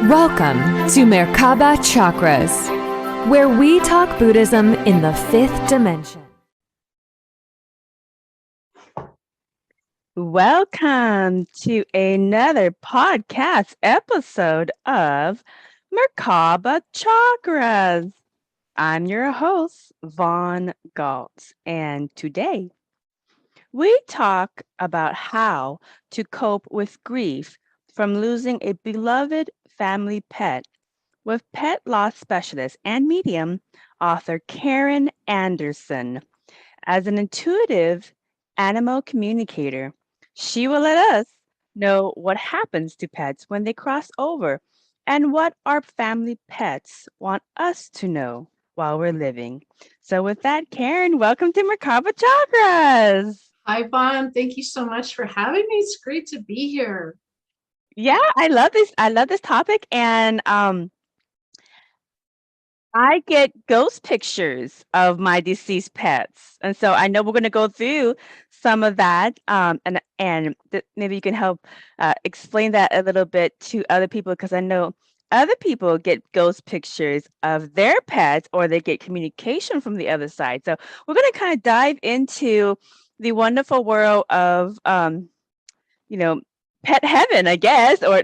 Welcome to Merkaba Chakras, where we talk Buddhism in the fifth dimension. Welcome to another podcast episode of Merkaba Chakras. I'm your host, Vaughn Galt, and today we talk about how to cope with grief from losing a beloved family pet with pet loss specialist and medium author Karen Anderson. As an intuitive animal communicator, she will let us know what happens to pets when they cross over and what our family pets want us to know while we're living. So with that, Karen, welcome to Merkaba Chakras. Hi, Vaughn. Thank you so much for having me. It's great to be here. Yeah, I love this. I love this topic. And I get ghost pictures of my deceased pets. And so I know we're going to go through some of that. Maybe you can help explain that a little bit to other people, because I know other people get ghost pictures of their pets or they get communication from the other side. So we're going to kind of dive into the wonderful world of, pet heaven, I guess, or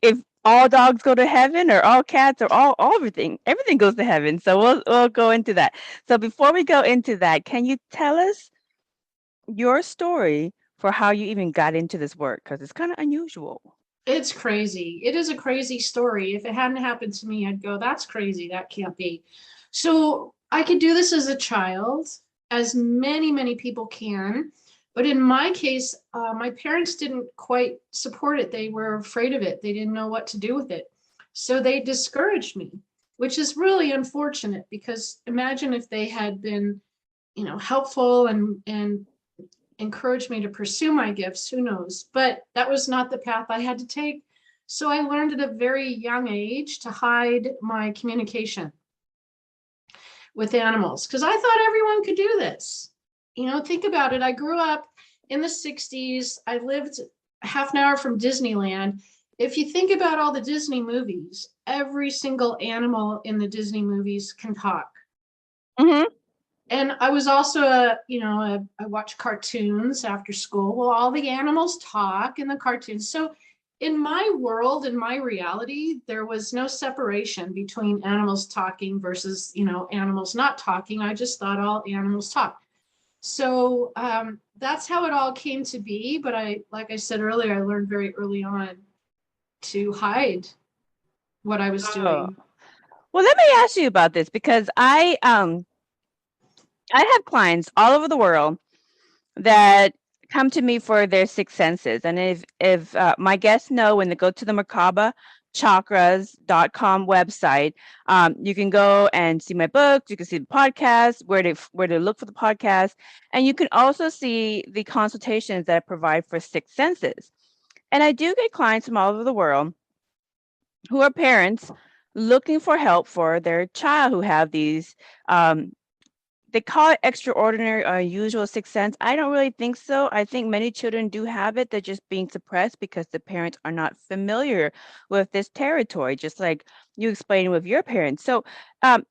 if all dogs go to heaven or all cats or all everything goes to heaven. So we'll go into that. So before we go into that, can you tell us your story for how you even got into this work? Because it's kind of unusual. It's crazy. It is a crazy story. If it hadn't happened to me, I'd go, that's crazy. That can't be. So I could do this as a child, as many people can. But in my case, my parents didn't quite support it. They were afraid of it. They didn't know what to do with it. So they discouraged me, which is really unfortunate, because imagine if they had been, helpful and encouraged me to pursue my gifts, who knows? But that was not the path I had to take. So I learned at a very young age to hide my communication with animals, because I thought everyone could do this. Think about it. I grew up in the 60s. I lived half an hour from Disneyland. If you think about all the Disney movies, every single animal in the Disney movies can talk. Mm-hmm. And I was also I watch cartoons after school. Well, all the animals talk in the cartoons. So in my world, in my reality, there was no separation between animals talking versus, animals not talking. I just thought all animals talk. So that's how it all came to be. But like I said earlier, I learned very early on to hide what I was doing. Well, let me ask you about this, because I have clients all over the world that come to me for their sixth senses. And if my guests know, when they go to the merkabachakras.com website, you can go and see my books, you can see the podcast, where to look for the podcast, and you can also see the consultations that I provide for sixth senses. And I do get clients from all over the world who are parents looking for help for their child who have these they call it extraordinary or unusual sixth sense. I don't really think so. I think many children do have it. They're just being suppressed because the parents are not familiar with this territory, just like you explained with your parents. So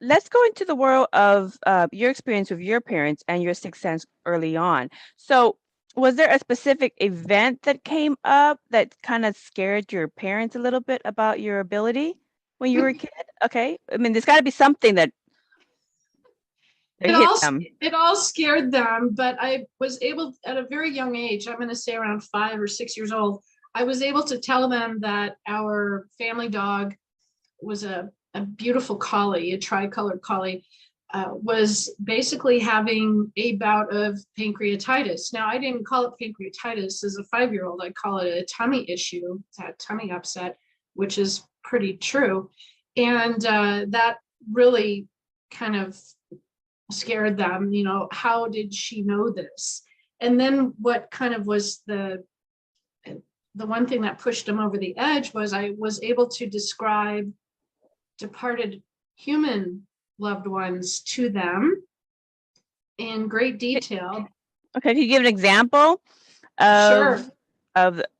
let's go into the world of your experience with your parents and your sixth sense early on. So was there a specific event that came up that kind of scared your parents a little bit about your ability when you were a kid? Okay. I mean, there's got to be something that It all scared them, but I was able, at a very young age, I'm going to say around 5 or 6 years old, I was able to tell them that our family dog was a beautiful collie, a tricolored collie, was basically having a bout of pancreatitis. Now, I didn't call it pancreatitis as a 5-year-old. I call it a tummy issue. It's a tummy upset, which is pretty true. And that really kind of scared them. How did she know this? And then what kind of was the one thing that pushed them over the edge was I was able to describe departed human loved ones to them in great detail. Okay, can you give an example of Sure.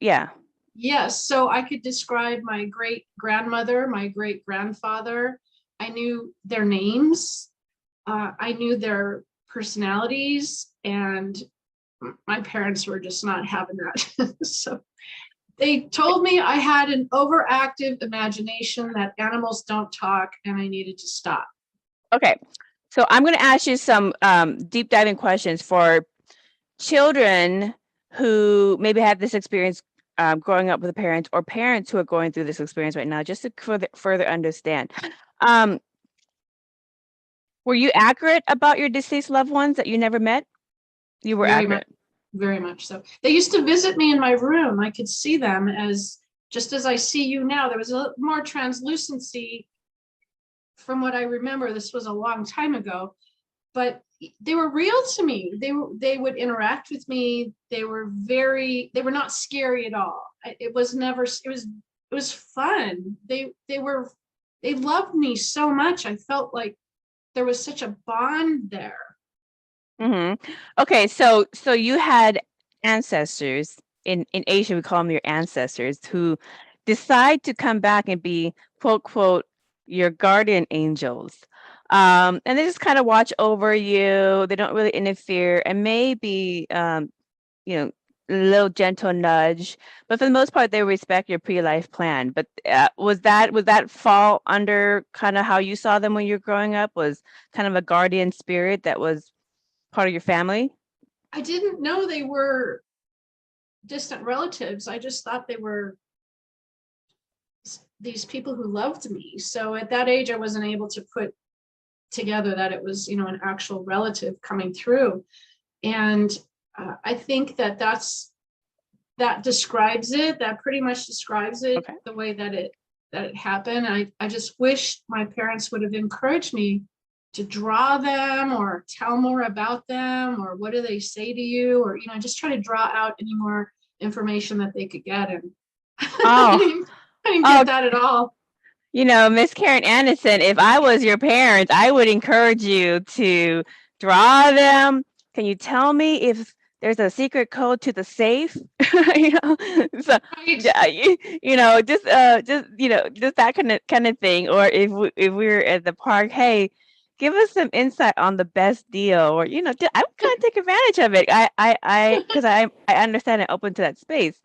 yeah. Yes, so I could describe my great grandmother, my great grandfather. I knew their names. I knew their personalities, and my parents were just not having that. So they told me I had an overactive imagination, that animals don't talk, and I needed to stop. Okay, so I'm going to ask you some deep diving questions for children who maybe had this experience growing up with a parent, or parents who are going through this experience right now, just to further understand. Were you accurate about your deceased loved ones that you never met? You were Very much, accurate. very much so. They used to visit me in my room. I could see them as just as I see you now. There was a little more translucency from what I remember. This was a long time ago, but they were real to me. They would interact with me. They were not scary at all. It was never, it was fun. They loved me so much. I felt like there was such a bond there. Mm-hmm. Okay, so you had ancestors in Asia. We call them your ancestors, who decide to come back and be quote your guardian angels, and they just kind of watch over you. They don't really interfere, and maybe you know, a little gentle nudge, but for the most part, they respect your pre-life plan. But was that fall under kind of how you saw them when you were growing up? Was kind of a guardian spirit that was part of your family? I didn't know they were distant relatives. I just thought they were these people who loved me. So at that age, I wasn't able to put together that it was, an actual relative coming through. And I think that describes it. That pretty much describes it. Okay. The way that it happened. I just wish my parents would have encouraged me to draw them or tell more about them, or what do they say to you, or just try to draw out any more information that they could get. And Oh, I didn't get that at all. Miss Karen Anderson, if I was your parents, I would encourage you to draw them. Can you tell me if there's a secret code to the safe? So Right. just that kind of thing. Or if we're at the park, hey, give us some insight on the best deal, or I would kind of take advantage of it. Because I understand and open to that space.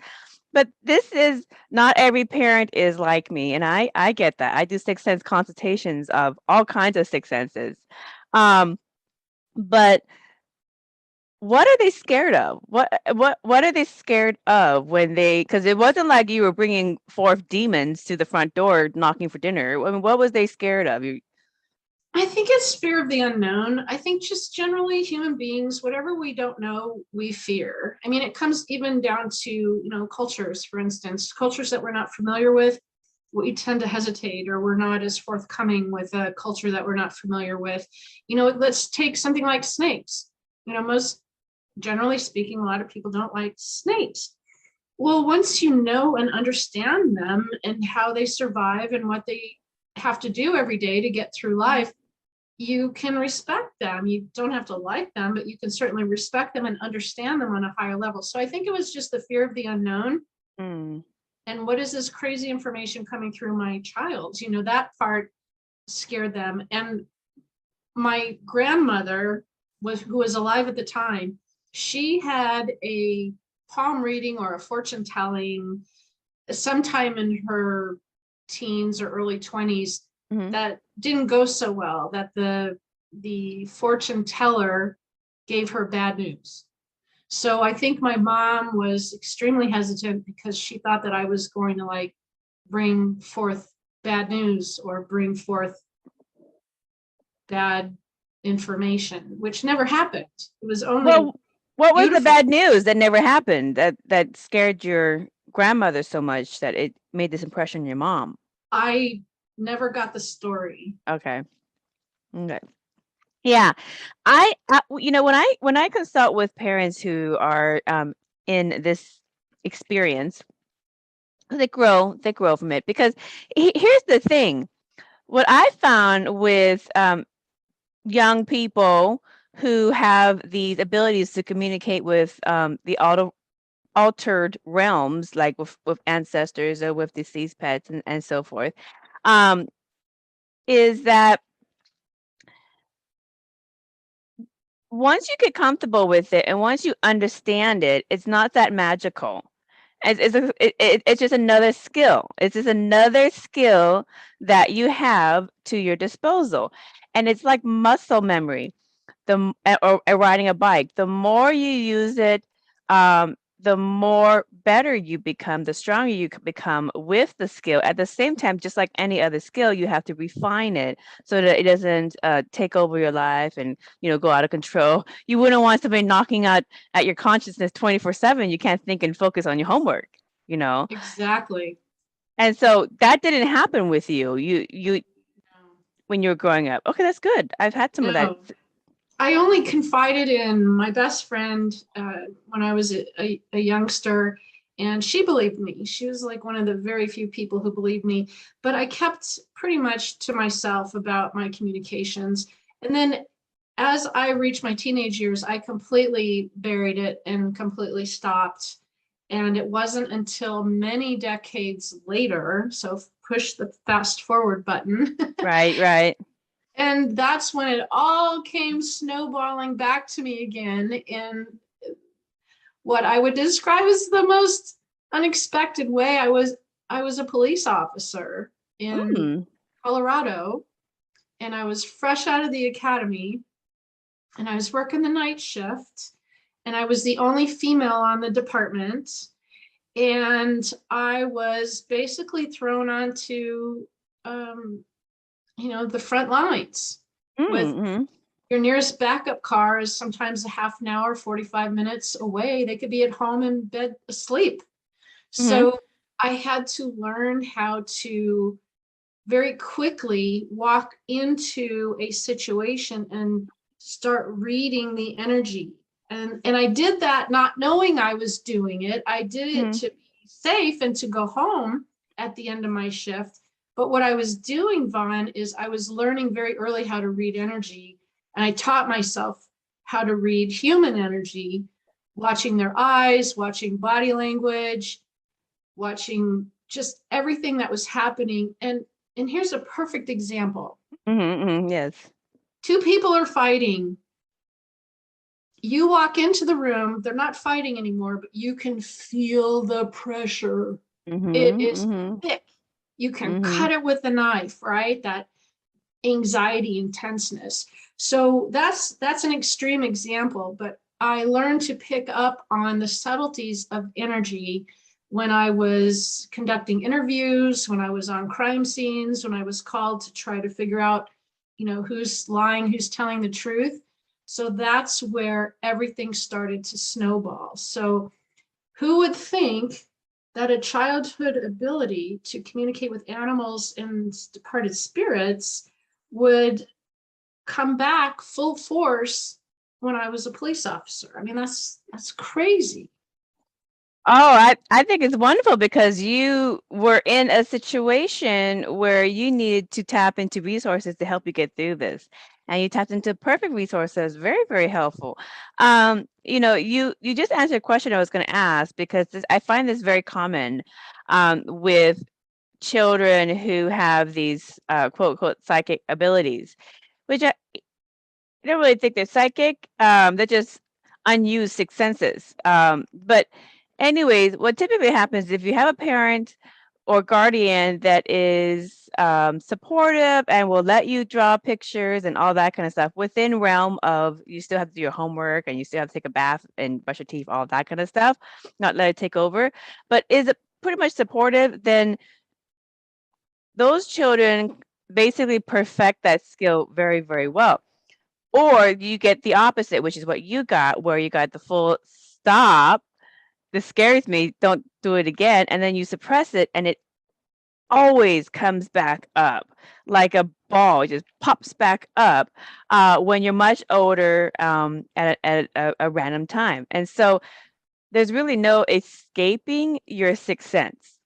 But this is not every parent is like me, and I get that. I do sixth sense consultations of all kinds of sixth senses. But what are they scared of? What are they scared of when because it wasn't like you were bringing forth demons to the front door knocking for dinner. I mean, what was they scared of? I think it's fear of the unknown. I think just generally human beings, whatever we don't know, we fear. I mean, it comes even down to, cultures, for instance, cultures that we're not familiar with, we tend to hesitate, or we're not as forthcoming with a culture that we're not familiar with. Let's take something like snakes. Most generally speaking, a lot of people don't like snakes. Well, once you know and understand them and how they survive and what they have to do every day to get through life, you can respect them. You don't have to like them, but you can certainly respect them and understand them on a higher level. So I think it was just the fear of the unknown. Mm. And what is this crazy information coming through my child? That part scared them. And my grandmother, who was alive at the time, she had a palm reading or a fortune telling sometime in her teens or early 20s. Mm-hmm. That didn't go so well, that the fortune teller gave her bad news. So I think my mom was extremely hesitant because she thought that I was going to bring forth bad news or bring forth bad information, which never happened. It was only what was beautiful. the bad news that never happened that scared your grandmother so much that it made this impression on your mom? I never got the story. Okay. Yeah, I when I consult with parents who are in this experience, they grow from it, because here's the thing. What I found with young people who have these abilities to communicate with the altered realms, like with ancestors or with deceased pets and so forth, um, is that once you get comfortable with it and once you understand it, it's not that magical. It's just another skill. It's just another skill that you have to your disposal. And it's like muscle memory. Or riding a bike, the more you use it, the more better you become, the stronger you become with the skill. At the same time, just like any other skill, you have to refine it so that it doesn't take over your life and go out of control. You wouldn't want somebody knocking out at your consciousness 24/7. You can't think and focus on your homework. Exactly. And so that didn't happen with you when you were growing up. Okay, that's good. I've had some of that. No. I only confided in my best friend when I was a youngster, and she believed me. She was like one of the very few people who believed me, but I kept pretty much to myself about my communications. And then as I reached my teenage years, I completely buried it and completely stopped. And it wasn't until many decades later, so push the fast forward button. Right. And that's when it all came snowballing back to me again in what I would describe as the most unexpected way. I was a police officer in Colorado, and I was fresh out of the academy, and I was working the night shift, and I was the only female on the department, and I was basically thrown onto the front lines with your nearest backup car is sometimes a half an hour, 45 minutes away. They could be at home in bed asleep. So I had to learn how to very quickly walk into a situation and start reading the energy. And I did that not knowing I was doing it. I did it to be safe and to go home at the end of my shift. But what I was doing, Vaughn, is I was learning very early how to read energy. And I taught myself how to read human energy, watching their eyes, watching body language, watching just everything that was happening. And here's a perfect example. Yes. Two people are fighting. You walk into the room, they're not fighting anymore, but you can feel the pressure. It is thick. You can cut it with a knife, right? That anxiety and tenseness. So that's an extreme example, but I learned to pick up on the subtleties of energy when I was conducting interviews, when I was on crime scenes, when I was called to try to figure out, who's lying, who's telling the truth. So that's where everything started to snowball. So who would think that a childhood ability to communicate with animals and departed spirits would come back full force when I was a police officer? I mean, that's crazy. Oh, I think it's wonderful because you were in a situation where you needed to tap into resources to help you get through this. And you tapped into perfect resources, very, very helpful. You just answered a question I was going to ask because I find this very common with children who have these quote unquote psychic abilities, which I don't really think they're psychic. They're just unused sixth senses. But anyways, what typically happens if you have a parent or guardian that is supportive and will let you draw pictures and all that kind of stuff within realm of you still have to do your homework and you still have to take a bath and brush your teeth, all that kind of stuff, not let it take over, but is it pretty much supportive, then those children basically perfect that skill very, very well. Or you get the opposite, which is what you got, where you got the full stop. This scares me. Don't do it again. And then you suppress it and it always comes back up like a ball. It just pops back up when you're much older at a random time. And so there's really no escaping your sixth sense.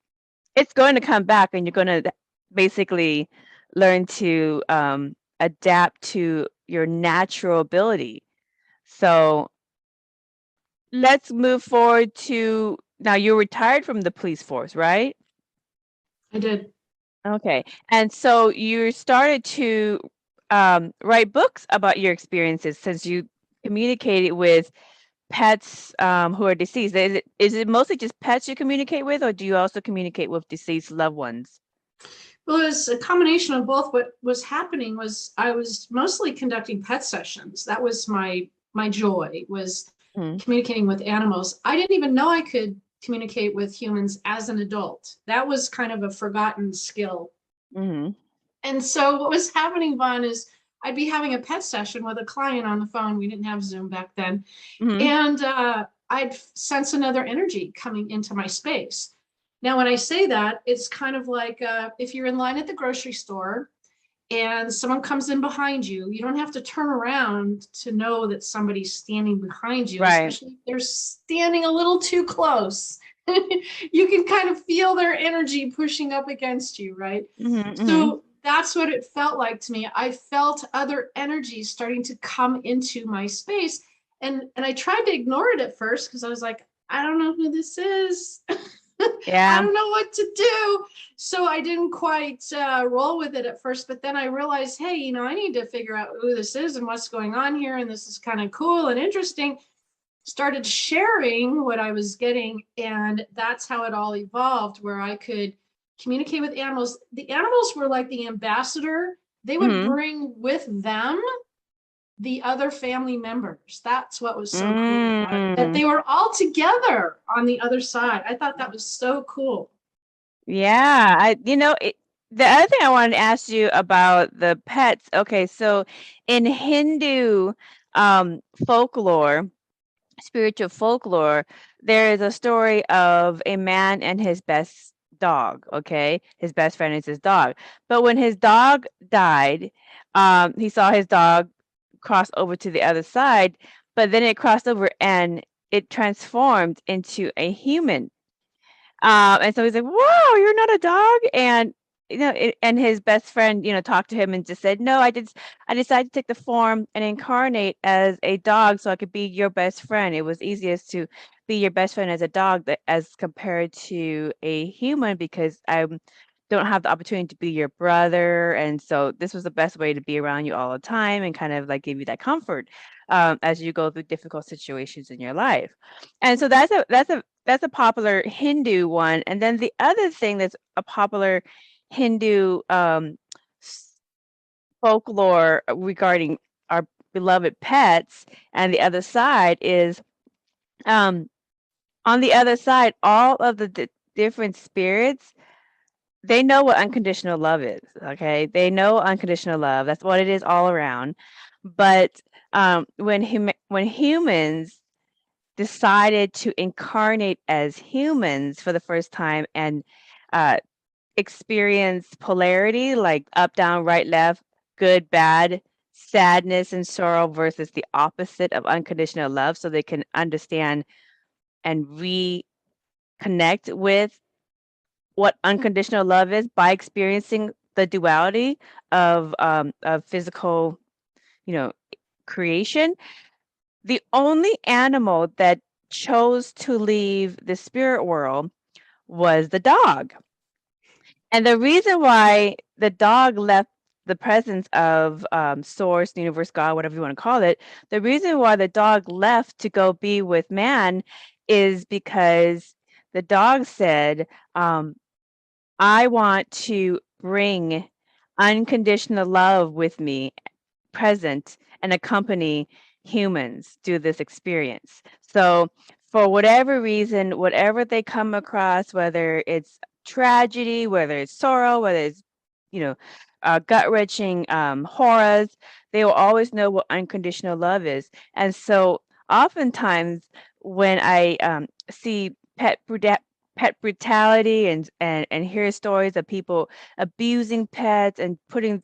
It's going to come back and you're going to basically learn to adapt to your natural ability. So let's move forward to now. You're retired from the police force, right? I did. Okay. And so you started to write books about your experiences since you communicated with pets who are deceased. Is it mostly just pets you communicate with, or do you also communicate with deceased loved ones? Well, it was a combination of both. What was happening was I was mostly conducting pet sessions. That was my joy, was Mhm. communicating with animals. I didn't even know I could communicate with humans as an adult. That was kind of a forgotten skill. Mm-hmm. And so what was happening, Vaughn, is I'd be having a pet session with a client on the phone. We didn't have Zoom back then. Mm-hmm. And I'd sense another energy coming into my space. Now, when I say that, it's kind of like if you're in line at the grocery store and someone comes in behind you, you don't have to turn around to know that somebody's standing behind you, Right. especially if they're standing a little too close. You can kind of feel their energy pushing up against you, right? Mm-hmm. Mm-hmm. So that's what it felt like to me. I felt other energies starting to come into my space. And I tried to ignore it at first because I was like, I don't know who this is. I Yeah. don't know what to do. So I didn't quite roll with it at first, but then I realized, hey, I need to figure out who this is and what's going on here. And this is kind of cool and interesting. Started sharing what I was getting. And that's how it all evolved, where I could communicate with animals. The animals were like the ambassador. They would Mm-hmm. bring with them the other family members. That's what was so cool about it, that Mm. they were all together on the other side. I thought that was so cool. Yeah. The other thing I wanted to ask you about the pets. Okay, so in Hindu folklore, spiritual folklore, there is a story of a man and his best dog. Okay, his best friend is his dog. But when his dog died, he saw his dog cross over to the other side, but then it crossed over and it transformed into a human. And so he's like, "Wow, you're not a dog." And and his best friend, talked to him and just said, "No, I decided to take the form and incarnate as a dog so I could be your best friend. It was easiest to be your best friend as a dog as compared to a human because I don't have the opportunity to be your brother, and so this was the best way to be around you all the time and kind of like give you that comfort as you go through difficult situations in your life." And so that's a popular Hindu one. And then the other thing that's a popular Hindu folklore regarding our beloved pets, and the other side is um, on the other side, all of the different spirits, they know what unconditional love is. Okay, they know unconditional love. That's what it is all around. But when humans decided to incarnate as humans for the first time and uh, experience polarity like up, down, right, left, good, bad, sadness, and sorrow versus the opposite of unconditional love, so they can understand and reconnect with what unconditional love is by experiencing the duality of physical, you know, creation. The only animal that chose to leave the spirit world was the dog. And the reason why the dog left the presence of source, universe, God, whatever you want to call it, the reason why the dog left to go be with man is because the dog said, I want to bring unconditional love with me present and accompany humans through this experience. So, for whatever reason, whatever they come across, whether it's tragedy, whether it's sorrow, whether it's, you know, gut wrenching horrors, they will always know what unconditional love is. And so, oftentimes, when I see pet brutality and hear stories of people abusing pets and putting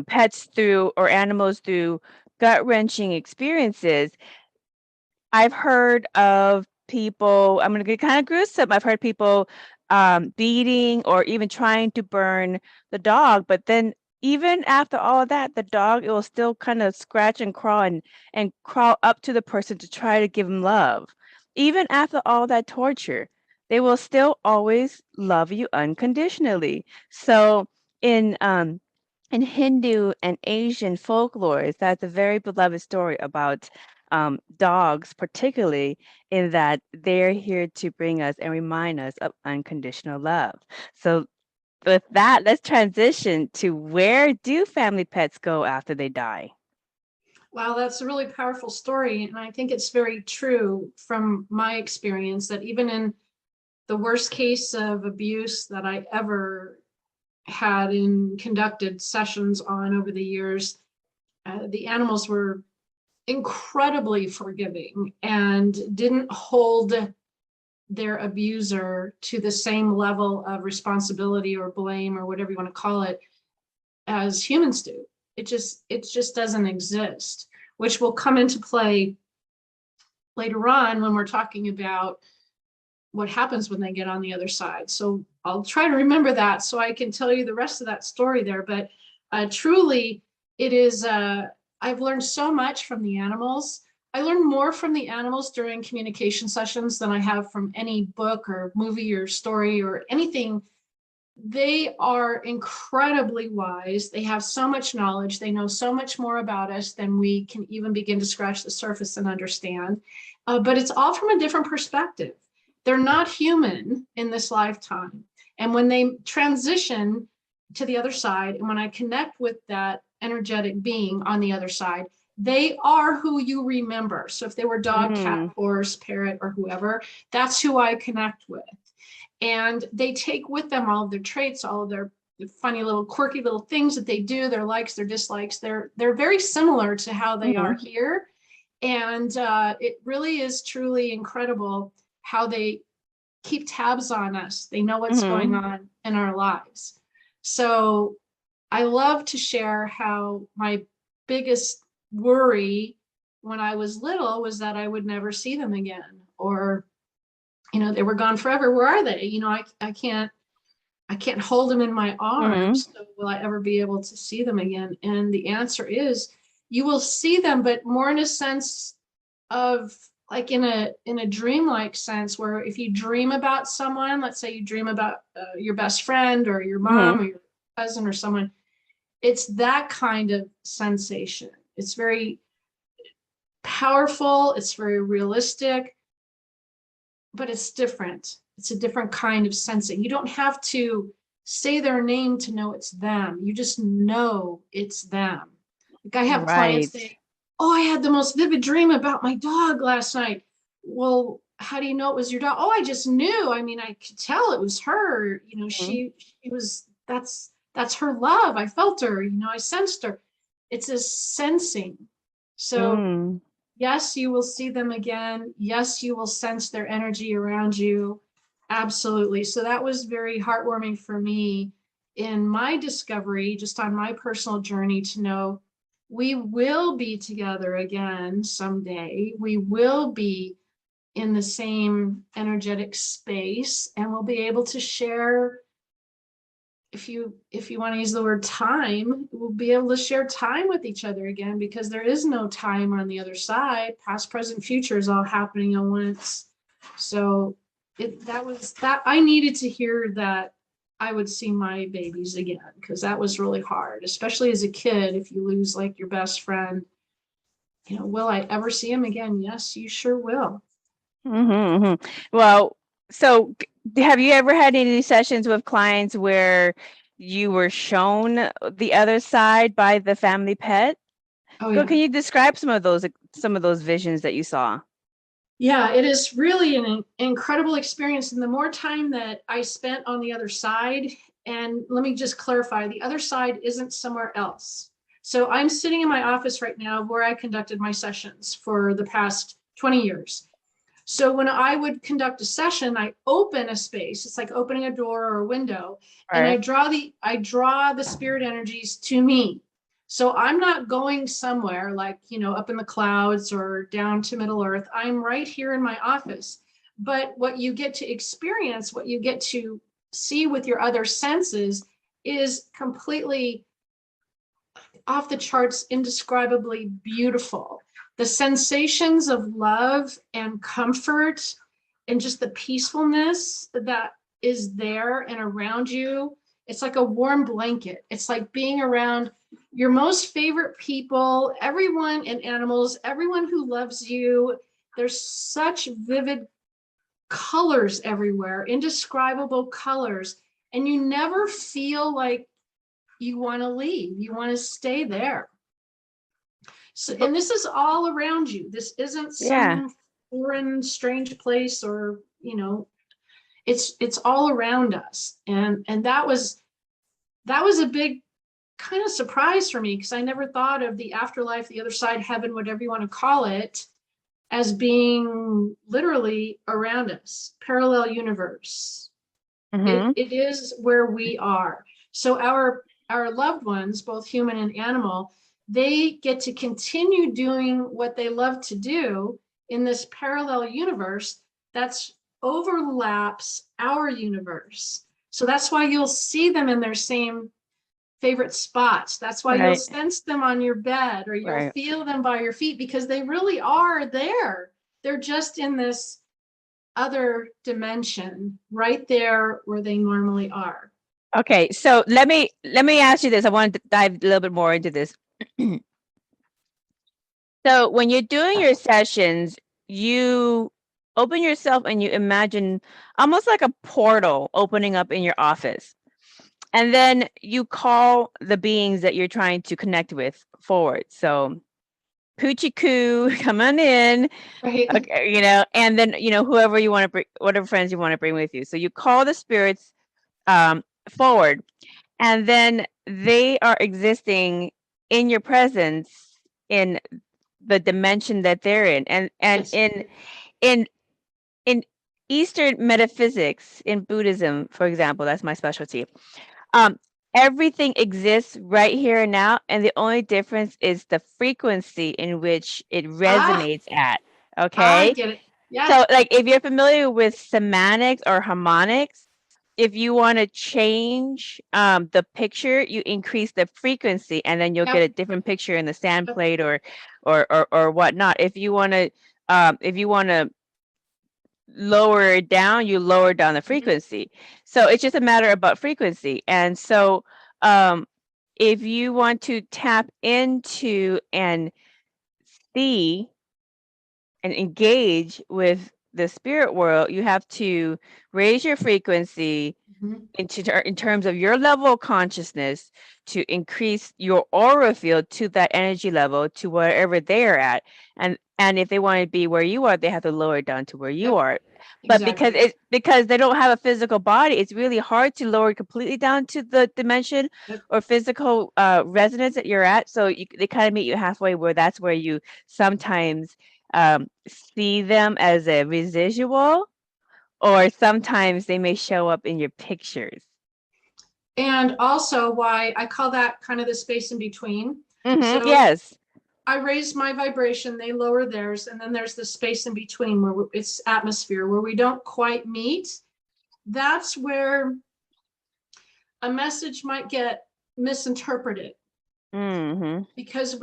pets through or animals through gut-wrenching experiences. I've heard of people, I'm going to get kind of gruesome. I've heard people beating or even trying to burn the dog, but then even after all that, the dog, it will still kind of scratch and crawl up to the person to try to give them love. Even after all that torture, they will still always love you unconditionally. So in Hindu and Asian folklores, that's a very beloved story about dogs, particularly in that they're here to bring us and remind us of unconditional love. So with that, let's transition to where do family pets go after they die? Wow, that's a really powerful story. And I think it's very true from my experience that even in the worst case of abuse that I ever had and conducted sessions on over the years, the animals were incredibly forgiving and didn't hold their abuser to the same level of responsibility or blame or whatever you want to call it as humans do. It just doesn't exist, which will come into play later on when we're talking about what happens when they get on the other side. So I'll try to remember that so I can tell you the rest of that story there. But truly, it is, I've learned so much from the animals. I learned more from the animals during communication sessions than I have from any book or movie or story or anything. They are incredibly wise. They have so much knowledge. They know so much more about us than we can even begin to scratch the surface and understand. But it's all from a different perspective. They're not human in this lifetime. And when they transition to the other side, and when I connect with that energetic being on the other side, they are who you remember. So if they were dog, cat, horse, parrot, or whoever, that's who I connect with. And they take with them all of their traits, all of their funny little quirky little things that they do, their likes, their dislikes. They're very similar to how they are here. And it really is truly incredible how they keep tabs on us. They know what's going on in our lives. So I love to share how my biggest worry when I was little was that I would never see them again, or they were gone forever. Where are they? I can't hold them in my arms. So will I ever be able to see them again? And the answer is you will see them, but more in a sense of like in a dreamlike sense, where if you dream about someone, let's say you dream about your best friend or your mom or your cousin or someone, it's that kind of sensation. It's very powerful. It's very realistic. But it's different. It's a different kind of sensing. You don't have to say their name to know it's them. You just know it's them. Like I have clients say, "Oh, I had the most vivid dream about my dog last night." Well, how do you know it was your dog? Oh, I just knew. I mean, I could tell it was her. She was, that's her love. I felt her, I sensed her. It's a sensing. So yes, you will see them again. Yes, you will sense their energy around you. Absolutely. So that was very heartwarming for me in my discovery, just on my personal journey, to know we will be together again someday. We will be in the same energetic space, and we'll be able to share, if you want to use the word time, we'll be able to share time with each other again, because there is no time on the other side. Past, present, future is all happening at once. So that I needed to hear that I would see my babies again, because that was really hard, especially as a kid. If you lose like your best friend, will I ever see him again? Yes, you sure will. Well, so have you ever had any sessions with clients where you were shown the other side by the family pet? Oh, yeah. Can you describe some of those visions that you saw? Yeah, it is really an incredible experience. And the more time that I spent on the other side, and let me just clarify, the other side isn't somewhere else. So I'm sitting in my office right now where I conducted my sessions for the past 20 years. So when I would conduct a session, I open a space. It's like opening a door or a window, and I draw the spirit energies to me. So I'm not going somewhere like, up in the clouds or down to Middle Earth. I'm right here in my office. But what you get to experience, what you get to see with your other senses, is completely off the charts, indescribably beautiful. The sensations of love and comfort and just the peacefulness that is there and around you. It's like a warm blanket. It's like being around your most favorite people, everyone and animals, everyone who loves you. There's such vivid colors everywhere, indescribable colors, and you never feel like you want to leave. You want to stay there. So, and this is all around you. This isn't some foreign, strange place, or it's all around us. And that was a big kind of surprise for me, because I never thought of the afterlife, the other side, heaven, whatever you want to call it, as being literally around us, parallel universe. It is where we are. So our loved ones, both human and animal, they get to continue doing what they love to do in this parallel universe that's overlaps our universe. So that's why you'll see them in their same favorite spots. That's why you'll sense them on your bed, or you'll feel them by your feet, because they really are there. They're just in this other dimension, right there where they normally are. Okay, so let me ask you this. I want to dive a little bit more into this. So when you're doing your sessions, you open yourself and you imagine almost like a portal opening up in your office. And then you call the beings that you're trying to connect with forward. So Poochie Coo, come on in. Right. Okay, and then, whoever you want to bring, whatever friends you want to bring with you. So you call the spirits forward, and then they are existing in your presence in the dimension that they're in. And Yes. in Eastern metaphysics, in Buddhism, for example, that's my specialty. Everything exists right here and now, and the only difference is the frequency in which it resonates at. Okay. I get it. Yeah. So, like, if you're familiar with semantics or harmonics, if you want to change the picture, you increase the frequency, and then you'll get a different picture in the sand plate or whatnot. If you want to lower it down, you lower down the frequency. So it's just a matter about frequency. And so if you want to tap into and see and engage with the spirit world, you have to raise your frequency in terms of your level of consciousness, to increase your aura field to that energy level, to wherever they are at. And if they want to be where you are, they have to lower it down to where you are. But because they don't have a physical body, it's really hard to lower completely down to the dimension or physical resonance that you're at. So they kind of meet you halfway, where that's where you sometimes see them as a residual, or sometimes they may show up in your pictures. And also why I call that kind of the space in between. So yes. I raise my vibration, they lower theirs, and then there's the space in between where it's atmosphere, where we don't quite meet. That's where a message might get misinterpreted. Because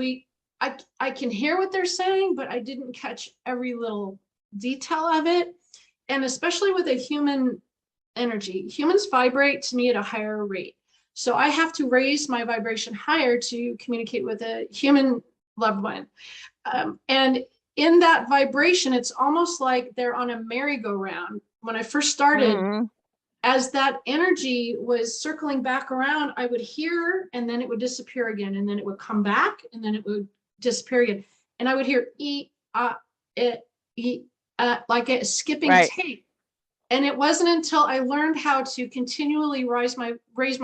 I can hear what they're saying, but I didn't catch every little detail of it. And especially with a human energy, humans vibrate to me at a higher rate. So I have to raise my vibration higher to communicate with a human loved one. And in that vibration, it's almost like they're on a merry-go-round. When I first started, as that energy was circling back around, I would hear, and then it would disappear again, and then it would come back, and then it would disappear again. And I would hear like a skipping tape. And it wasn't until I learned how to continually raise my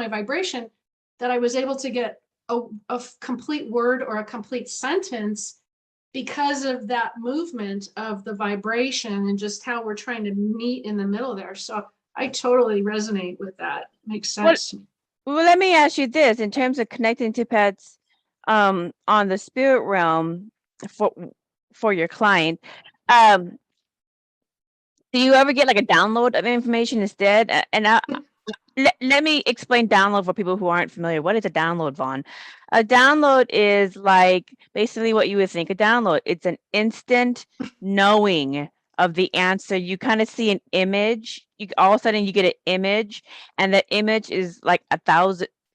vibration that I was able to get a complete word or a complete sentence, because of that movement of the vibration and just how we're trying to meet in the middle there. So I totally resonate with that. Makes sense. Well, let me ask you this: in terms of connecting to pets on the spirit realm for your client, do you ever get like a download of information instead? And let me explain download for people who aren't familiar. What is a download, Vaughn? A download is like basically what you would think a download. It's an instant knowing of the answer. You kind of see an image. You all of a sudden you get an image, and that image is like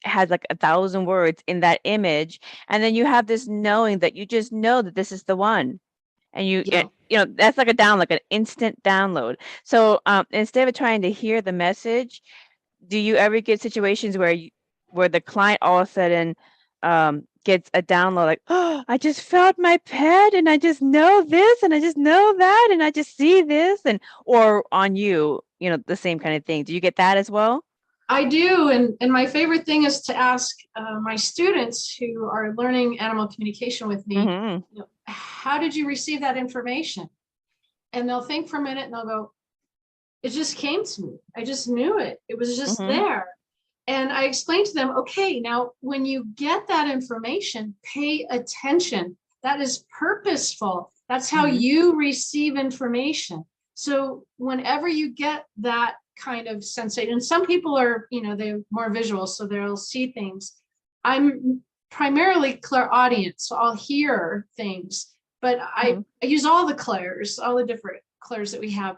has like 1,000 words in that image, and then you have this knowing that you just know that this is the one. And Yeah. that's like a download, like an instant download. So instead of trying to hear the message, do you ever get situations where the client all of a sudden gets a download like, oh, I just felt my pet and I just know this and I just know that and I just see this, or on the same kind of thing. Do you get that as well? I do. And my favorite thing is to ask my students who are learning animal communication with me, Mm-hmm. How did you receive that information? And they'll think for a minute and they'll go, it just came to me. I just knew it. It was just Mm-hmm. there. And I explained to them, okay, now when you get that information, pay attention. That is purposeful. That's how Mm-hmm. you receive information. So whenever you get that kind of sensation, and some people are, they're more visual, so they'll see things. I'm primarily clairaudient, so I'll hear things, but I use all the clairs, all the different clairs that we have.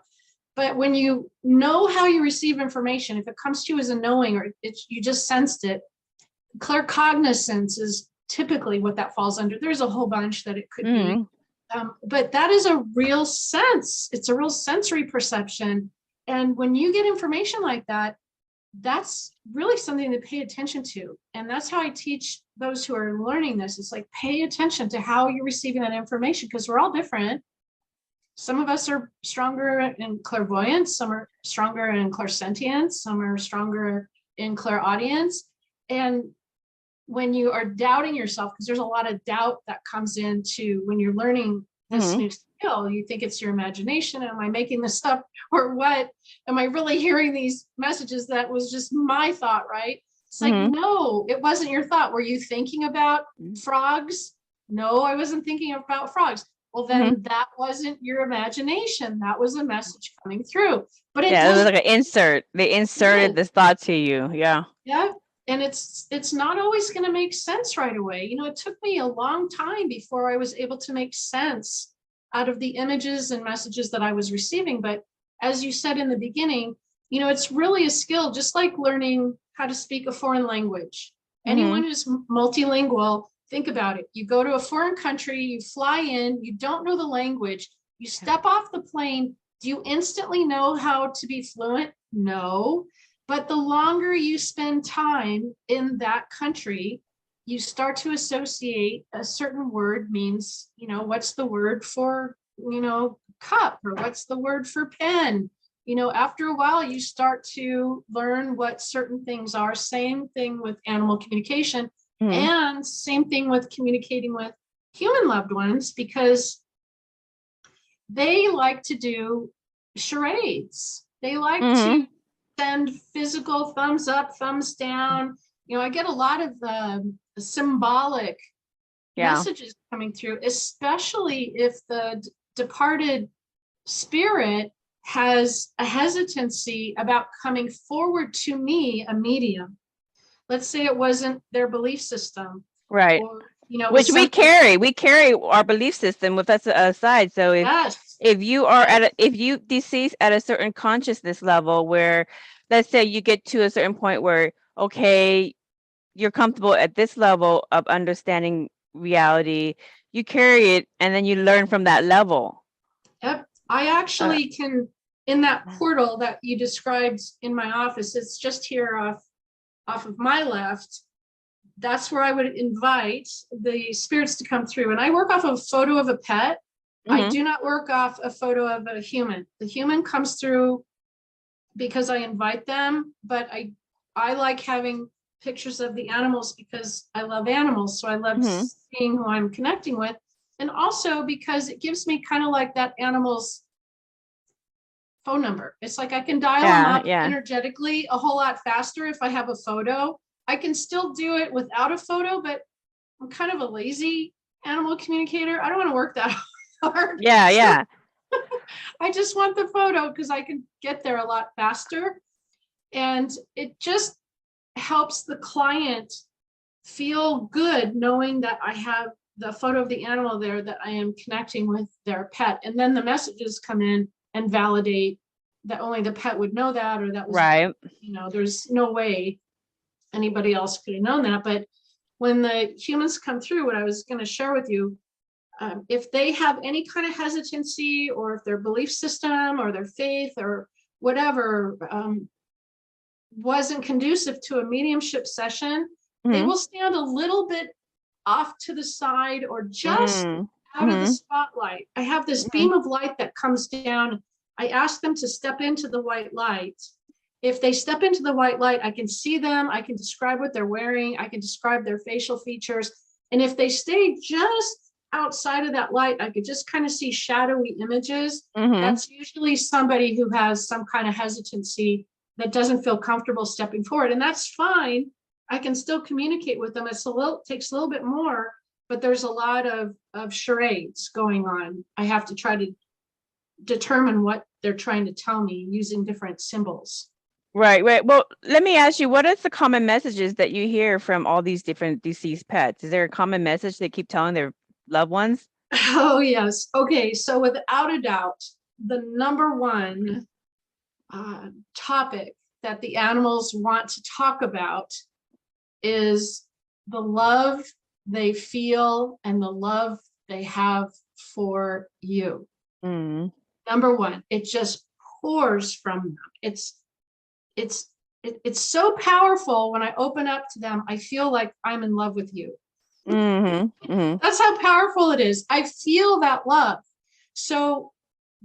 But when you know how you receive information, if it comes to you as a knowing or you just sensed it, claircognizance is typically what that falls under. There's a whole bunch that it could Mm-hmm. be. But that is a real sense. It's a real sensory perception. And when you get information like that, that's really something to pay attention to. And that's how I teach those who are learning this. It's like, pay attention to how you're receiving that information, because we're all different. Some of us are stronger in clairvoyance, some are stronger in clairsentience, some are stronger in clairaudience. And when you are doubting yourself, because there's a lot of doubt that comes into when you're learning this new skill, you think it's your imagination. Am I making this up or what? Am I really hearing these messages that was just my thought, right? It's like, no, it wasn't your thought. Were you thinking about frogs? No, I wasn't thinking about frogs. Well, then that wasn't your imagination. That was a message coming through. But it Yeah, it was does. like an insert. They inserted this thought to you. Yeah. Yeah. And it's not always going to make sense right away. It took me a long time before I was able to make sense out of the images and messages that I was receiving. But as you said in the beginning, it's really a skill, just like learning how to speak a foreign language. Anyone who's multilingual, think about it. You go to a foreign country, you fly in, you don't know the language, you step off the plane. Do you instantly know how to be fluent? No. But the longer you spend time in that country, you start to associate a certain word means, what's the word for, cup, or what's the word for pen? After a while, you start to learn what certain things are. Same thing with animal communication, and same thing with communicating with human loved ones, because they like to do charades. They like to send physical thumbs up, thumbs down. I get a lot of symbolic messages coming through, especially if the departed spirit has a hesitancy about coming forward to me, a medium. Let's say it wasn't their belief system. Right. Or, which we carry our belief system with us aside. So if you are if you decease at a certain consciousness level where, let's say you get to a certain point where, okay, you're comfortable at this level of understanding reality, you carry it and then you learn from that level. Yep. I actually can, in that portal that you described in my office, it's just here off of my left. That's where I would invite the spirits to come through. And I work off of a photo of a pet. I do not work off a photo of a human. The human comes through because I invite them, but I like having pictures of the animals because I love animals. So I love seeing who I'm connecting with. And also because it gives me kind of like that animal's phone number. It's like I can dial them up energetically a whole lot faster if I have a photo. I can still do it without a photo, but I'm kind of a lazy animal communicator. I don't want to work that hard. Yeah. I just want the photo because I can get there a lot faster. And it just helps the client feel good knowing that I have the photo of the animal there, that I am connecting with their pet. And then the messages come in and validate that only the pet would know that, or that was, Right. there's no way anybody else could have known that. But when the humans come through, what I was going to share with you, if they have any kind of hesitancy, or if their belief system or their faith or whatever wasn't conducive to a mediumship session, they will stand a little bit off to the side, or just out of the spotlight. I have this beam of light that comes down. I ask them to step into the white light. If they step into the white light, I can see them. I can describe what they're wearing. I can describe their facial features. And if they stay just outside of that light, I could just kind of see shadowy images. That's usually somebody who has some kind of hesitancy, that doesn't feel comfortable stepping forward. And that's fine. I can still communicate with them. Takes a little bit more, but there's a lot of charades going on. I have to try to determine what they're trying to tell me using different symbols. Right. Well, let me ask you, what is the common messages that you hear from all these different deceased pets? Is there a common message they keep telling their loved ones? Oh, yes. Okay. So without a doubt, the number one topic that the animals want to talk about is the love they feel and the love they have for you. Number one, it just pours from them. It's so powerful. When I open up to them, I feel like I'm in love with you. That's how powerful it is. I feel that love. So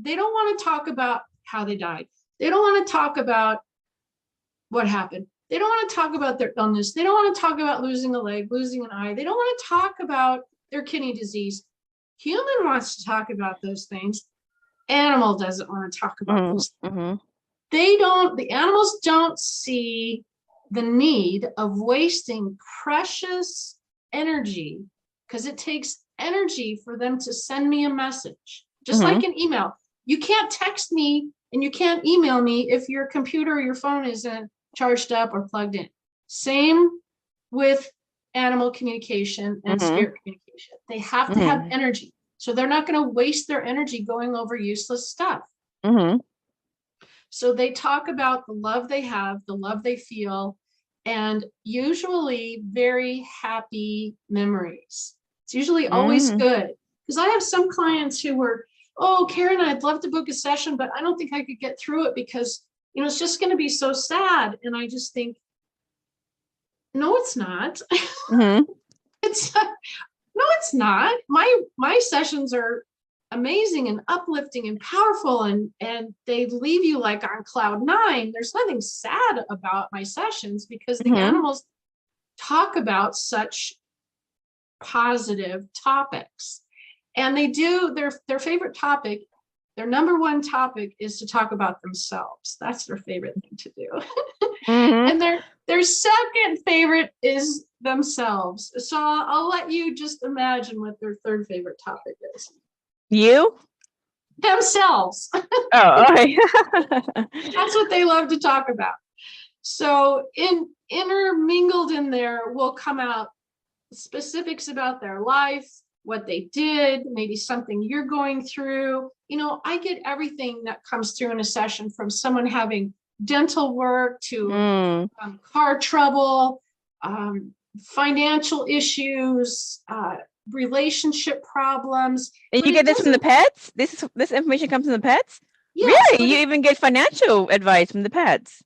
they don't want to talk about how they died. They don't want to talk about what happened. They don't want to talk about their illness. They don't want to talk about losing a leg, losing an eye. They don't want to talk about their kidney disease. Human wants to talk about those things. Animal doesn't want to talk about those things. The animals don't see the need of wasting precious energy, because it takes energy for them to send me a message. Just like an email. You can't text me and you can't email me if your computer or your phone isn't charged up or plugged in. Same with animal communication and spirit communication. They have to have energy. So they're not going to waste their energy going over useless stuff. So they talk about the love they have, the love they feel, and usually very happy memories. It's usually always good. Because I have some clients who were, oh, Karen, I'd love to book a session, but I don't think I could get through it because, it's just going to be so sad. And I just think, no, it's not. No, it's not. My sessions are amazing and uplifting and powerful, and they leave you like on cloud 9. There's nothing sad about my sessions, because the animals talk about such positive topics, and they do their favorite topic. Their number one topic is to talk about themselves. That's their favorite thing to do. And their second favorite is themselves. So I'll let you just imagine what their third favorite topic is. You? Themselves. Oh, okay. That's what they love to talk about. So intermingled in there will come out specifics about their life, what they did, maybe something you're going through. I get everything that comes through in a session, from someone having dental work to car trouble, financial issues, relationship problems. And you get this from the pets? This information comes from the pets? Yes, really? You even get financial advice from the pets?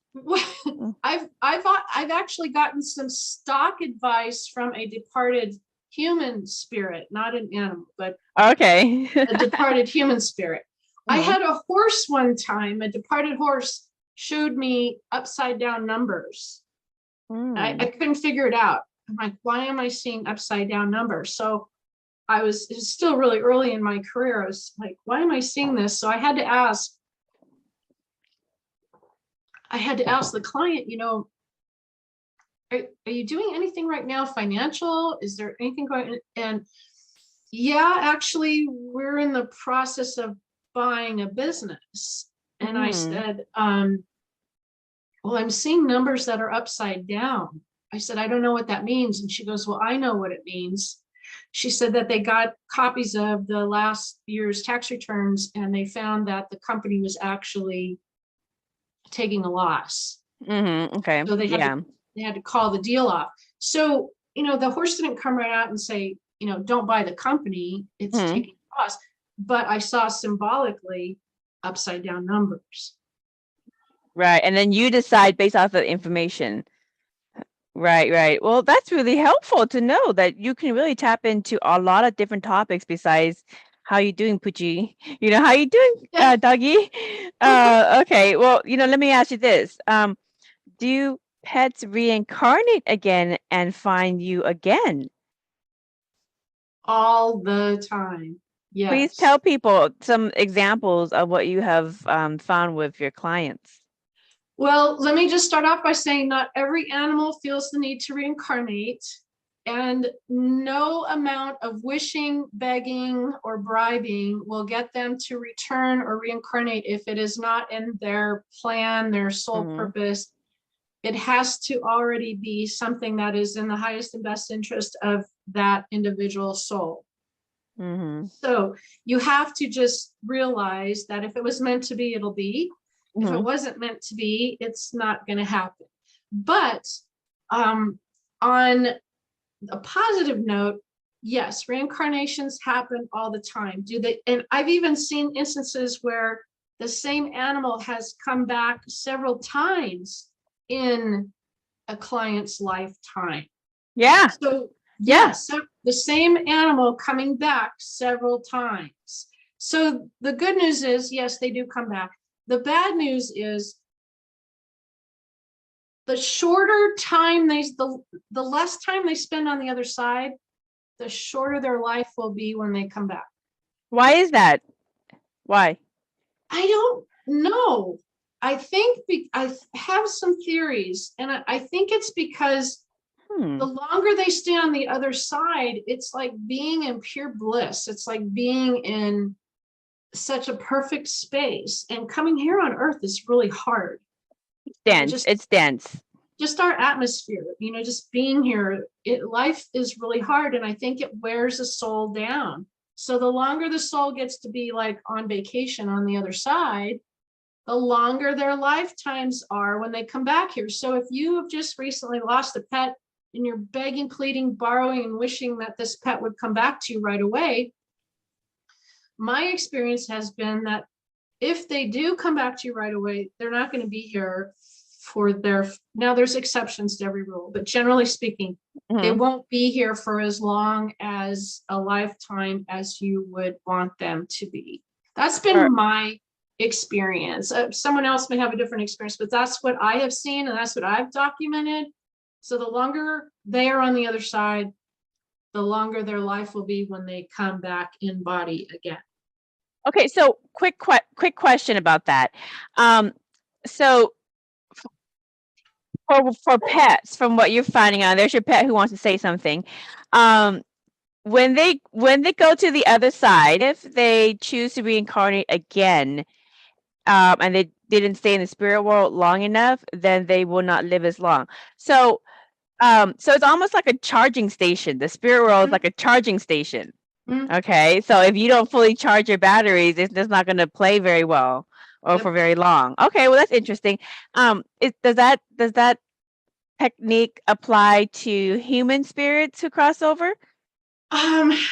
I've actually gotten some stock advice from a departed human spirit, not an animal, but okay. a departed human spirit. I had a horse one time. A departed horse showed me upside down numbers. I couldn't figure it out. I'm like, why am I seeing upside down numbers? So it was still really early in my career. I was like, why am I seeing this? So I had to ask the client, are you doing anything right now financial? Is there anything going on? And yeah, actually, we're in the process of buying a business. And I said, well, I'm seeing numbers that are upside down. I said, I don't know what that means. And she goes, well, I know what it means. She said that they got copies of the last year's tax returns and they found that the company was actually taking a loss. Okay. So they had to call the deal off. So, the horse didn't come right out and say, don't buy the company, it's taking a loss. But I saw symbolically upside down numbers. Right. And then you decide based off of the information. Right. Well, that's really helpful to know that you can really tap into a lot of different topics besides how you doing, Poochie? How you doing, doggy? Okay. Well, let me ask you this. Do pets reincarnate again and find you again? All the time. Yes. Please tell people some examples of what you have found with your clients. Well, let me just start off by saying not every animal feels the need to reincarnate, and no amount of wishing, begging, or bribing will get them to return or reincarnate if it is not in their plan, their sole purpose. It has to already be something that is in the highest and best interest of that individual soul. So you have to just realize that if it was meant to be, it'll be. If it wasn't meant to be, it's not going to happen. But on a positive note, yes, reincarnations happen all the time. And I've even seen instances where the same animal has come back several times in a client's lifetime. Yeah. So yes, so the same animal coming back several times. So the good news is, yes, they do come back. The bad news is the shorter time the less time they spend on the other side, the shorter their life will be when they come back. Why is that? Why? I don't know. I think I have some theories, and I think it's because the longer they stay on the other side, it's like being in pure bliss. It's like being in such a perfect space, and coming here on earth is really hard. It's dense. Just our atmosphere, just being here, life is really hard, and I think it wears a soul down. So the longer the soul gets to be like on vacation on the other side, the longer their lifetimes are when they come back here. So if you have just recently lost a pet and you're begging, pleading, borrowing, and wishing that this pet would come back to you right away, my experience has been that if they do come back to you right away, they're not going to be here for now there's exceptions to every rule, but generally speaking, they won't be here for as long as a lifetime as you would want them to be. That's been my experience. Someone else may have a different experience, but that's what I have seen, and that's what I've documented. So the longer they are on the other side, the longer their life will be when they come back in body again. Okay, so quick question about that. So for pets, from what you're finding out, there's your pet who wants to say something. When they go to the other side, if they choose to reincarnate again, and they didn't stay in the spirit world long enough, then they will not live as long. So it's almost like a charging station. The spirit world is like a charging station. Okay, so if you don't fully charge your batteries, it's just not going to play very well or for very long. Okay, well, that's interesting. Does that technique apply to human spirits who cross over? I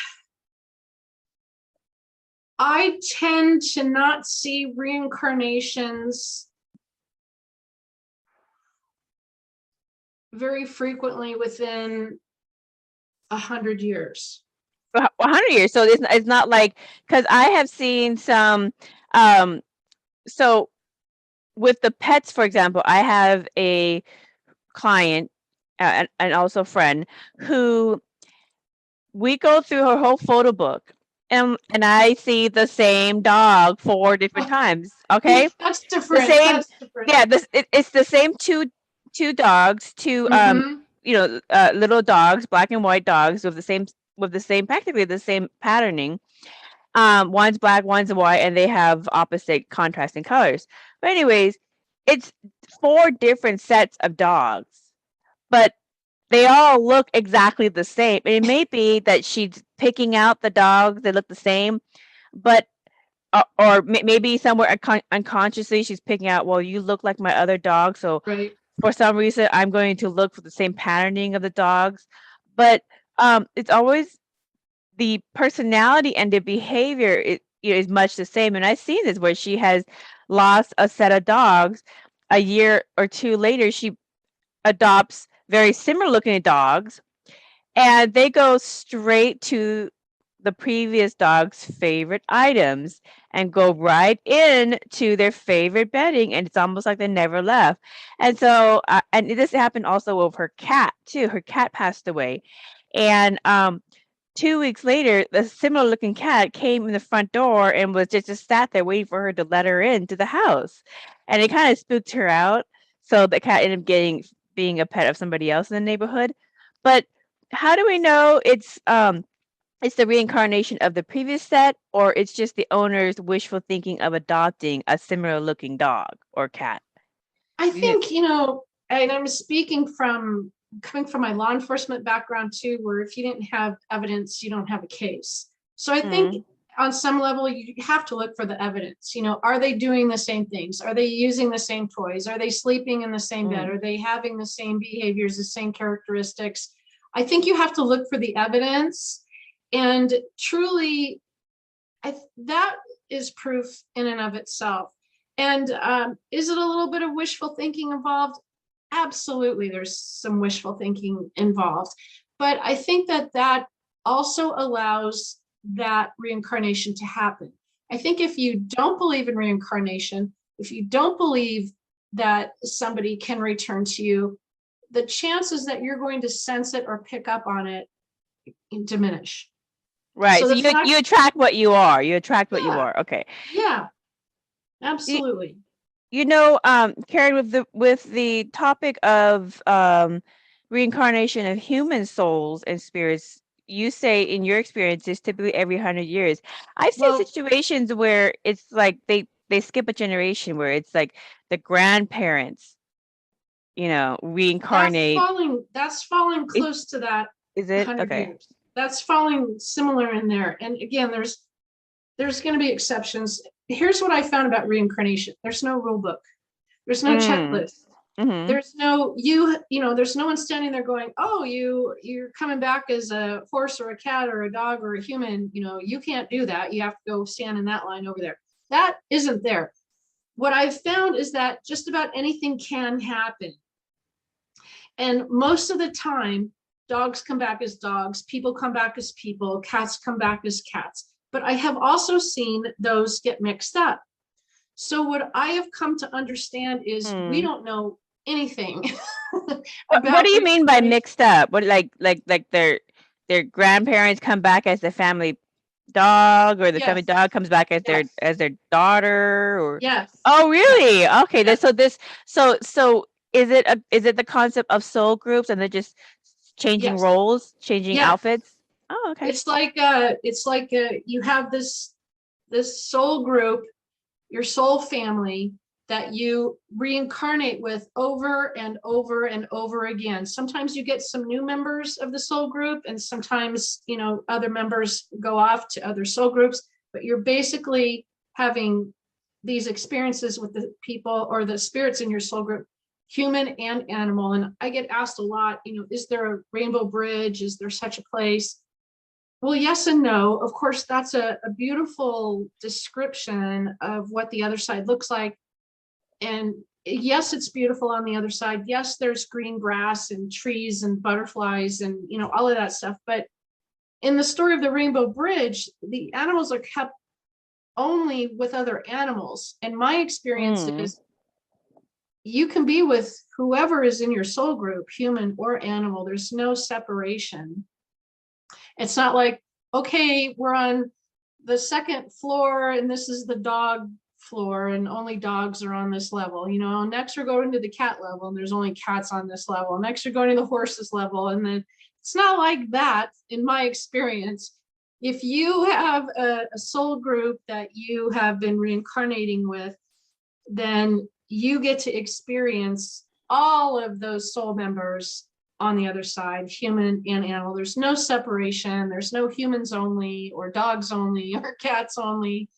tend to not see reincarnations very frequently within 100 years. 100 years. So it's not like, because I have seen some, so with the pets, for example, I have a client and also friend who we go through her whole photo book, and I see the same dog 4 different times. Okay, that's different. That's different. Yeah, it's the same two dogs, little dogs, black and white dogs with the same practically the same patterning. One's black, one's white, and they have opposite contrasting colors. But anyways, it's 4 different sets of dogs, but they all look exactly the same. And it may be that she's picking out the dogs that look the same, but or maybe somewhere unconsciously she's picking out, well, you look like my other dog, so Right. for some reason I'm going to look for the same patterning of the dogs. But it's always the personality and the behavior is much the same. And I've seen this where she has lost a set of dogs. A year or 2 later, she adopts very similar looking dogs, and they go straight to the previous dog's favorite items and go right into their favorite bedding, and it's almost like they never left. And so and this happened also with her cat too. Her cat passed away, and 2 weeks later, the similar looking cat came in the front door and was just sat there waiting for her to let her into the house. And it kind of spooked her out. So the cat ended up being a pet of somebody else in the neighborhood. But how do we know it's the reincarnation of the previous set, or it's just the owner's wishful thinking of adopting a similar looking dog or cat? I think, and I'm speaking from coming from my law enforcement background too, where if you didn't have evidence, you don't have a case. So I think on some level, you have to look for the evidence. Are they doing the same things? Are they using the same toys? Are they sleeping in the same bed? Are they having the same behaviors, the same characteristics? I think you have to look for the evidence. And truly, that is proof in and of itself. And is it a little bit of wishful thinking involved? Absolutely, there's some wishful thinking involved. But I think that also allows that reincarnation to happen. I think if you don't believe in reincarnation, if you don't believe that somebody can return to you, the chances that you're going to sense it or pick up on it diminish. Right. So you attract what you are. You attract what you are. Okay. Yeah. Absolutely. Karen, with the topic of reincarnation of human souls and spirits, you say in your experience it's typically every 100 years. I've seen situations where it's like they skip a generation, where it's like the grandparents, reincarnate. That's falling close to that. Is it 100 okay? Years. That's falling similar in there. And again, there's going to be exceptions. Here's what I found about reincarnation. There's no rule book. There's no checklist. There's no there's no one standing there going, oh, you're coming back as a horse or a cat or a dog or a human. You can't do that. You have to go stand in that line over there. That isn't there. What I've found is that just about anything can happen. And most of the time, dogs come back as dogs, people come back as people, cats come back as cats. But I have also seen those get mixed up. So what I have come to understand is we don't know anything. What do you mean by mixed up? What like their grandparents come back as the family dog, or the family dog comes back as their daughter, or yes. Oh, really? Yes. Okay. Yes. So is it the concept of soul groups, and they're just changing roles, changing outfits? Oh, okay. It's like you have this soul group, your soul family, that you reincarnate with over and over and over again. Sometimes you get some new members of the soul group, and sometimes other members go off to other soul groups, but you're basically having these experiences with the people or the spirits in your soul group, human and animal. And I get asked a lot, is there a rainbow bridge? Is there such a place? Well, yes and no. Of course, that's a beautiful description of what the other side looks like. And yes, it's beautiful on the other side. Yes, there's green grass and trees and butterflies and all of that stuff. But in the story of the Rainbow Bridge, the animals are kept only with other animals. And my experience is you can be with whoever is in your soul group, human or animal. There's no separation. It's not like, okay, we're on the 2nd floor and this is the dog floor and only dogs are on this level. Next we're going to the cat level and there's only cats on this level. Next we're going to the horses level. And then it's not like that in my experience. If you have a soul group that you have been reincarnating with, then you get to experience all of those soul members on the other side, human and animal. There's no separation. There's no humans only or dogs only or cats only.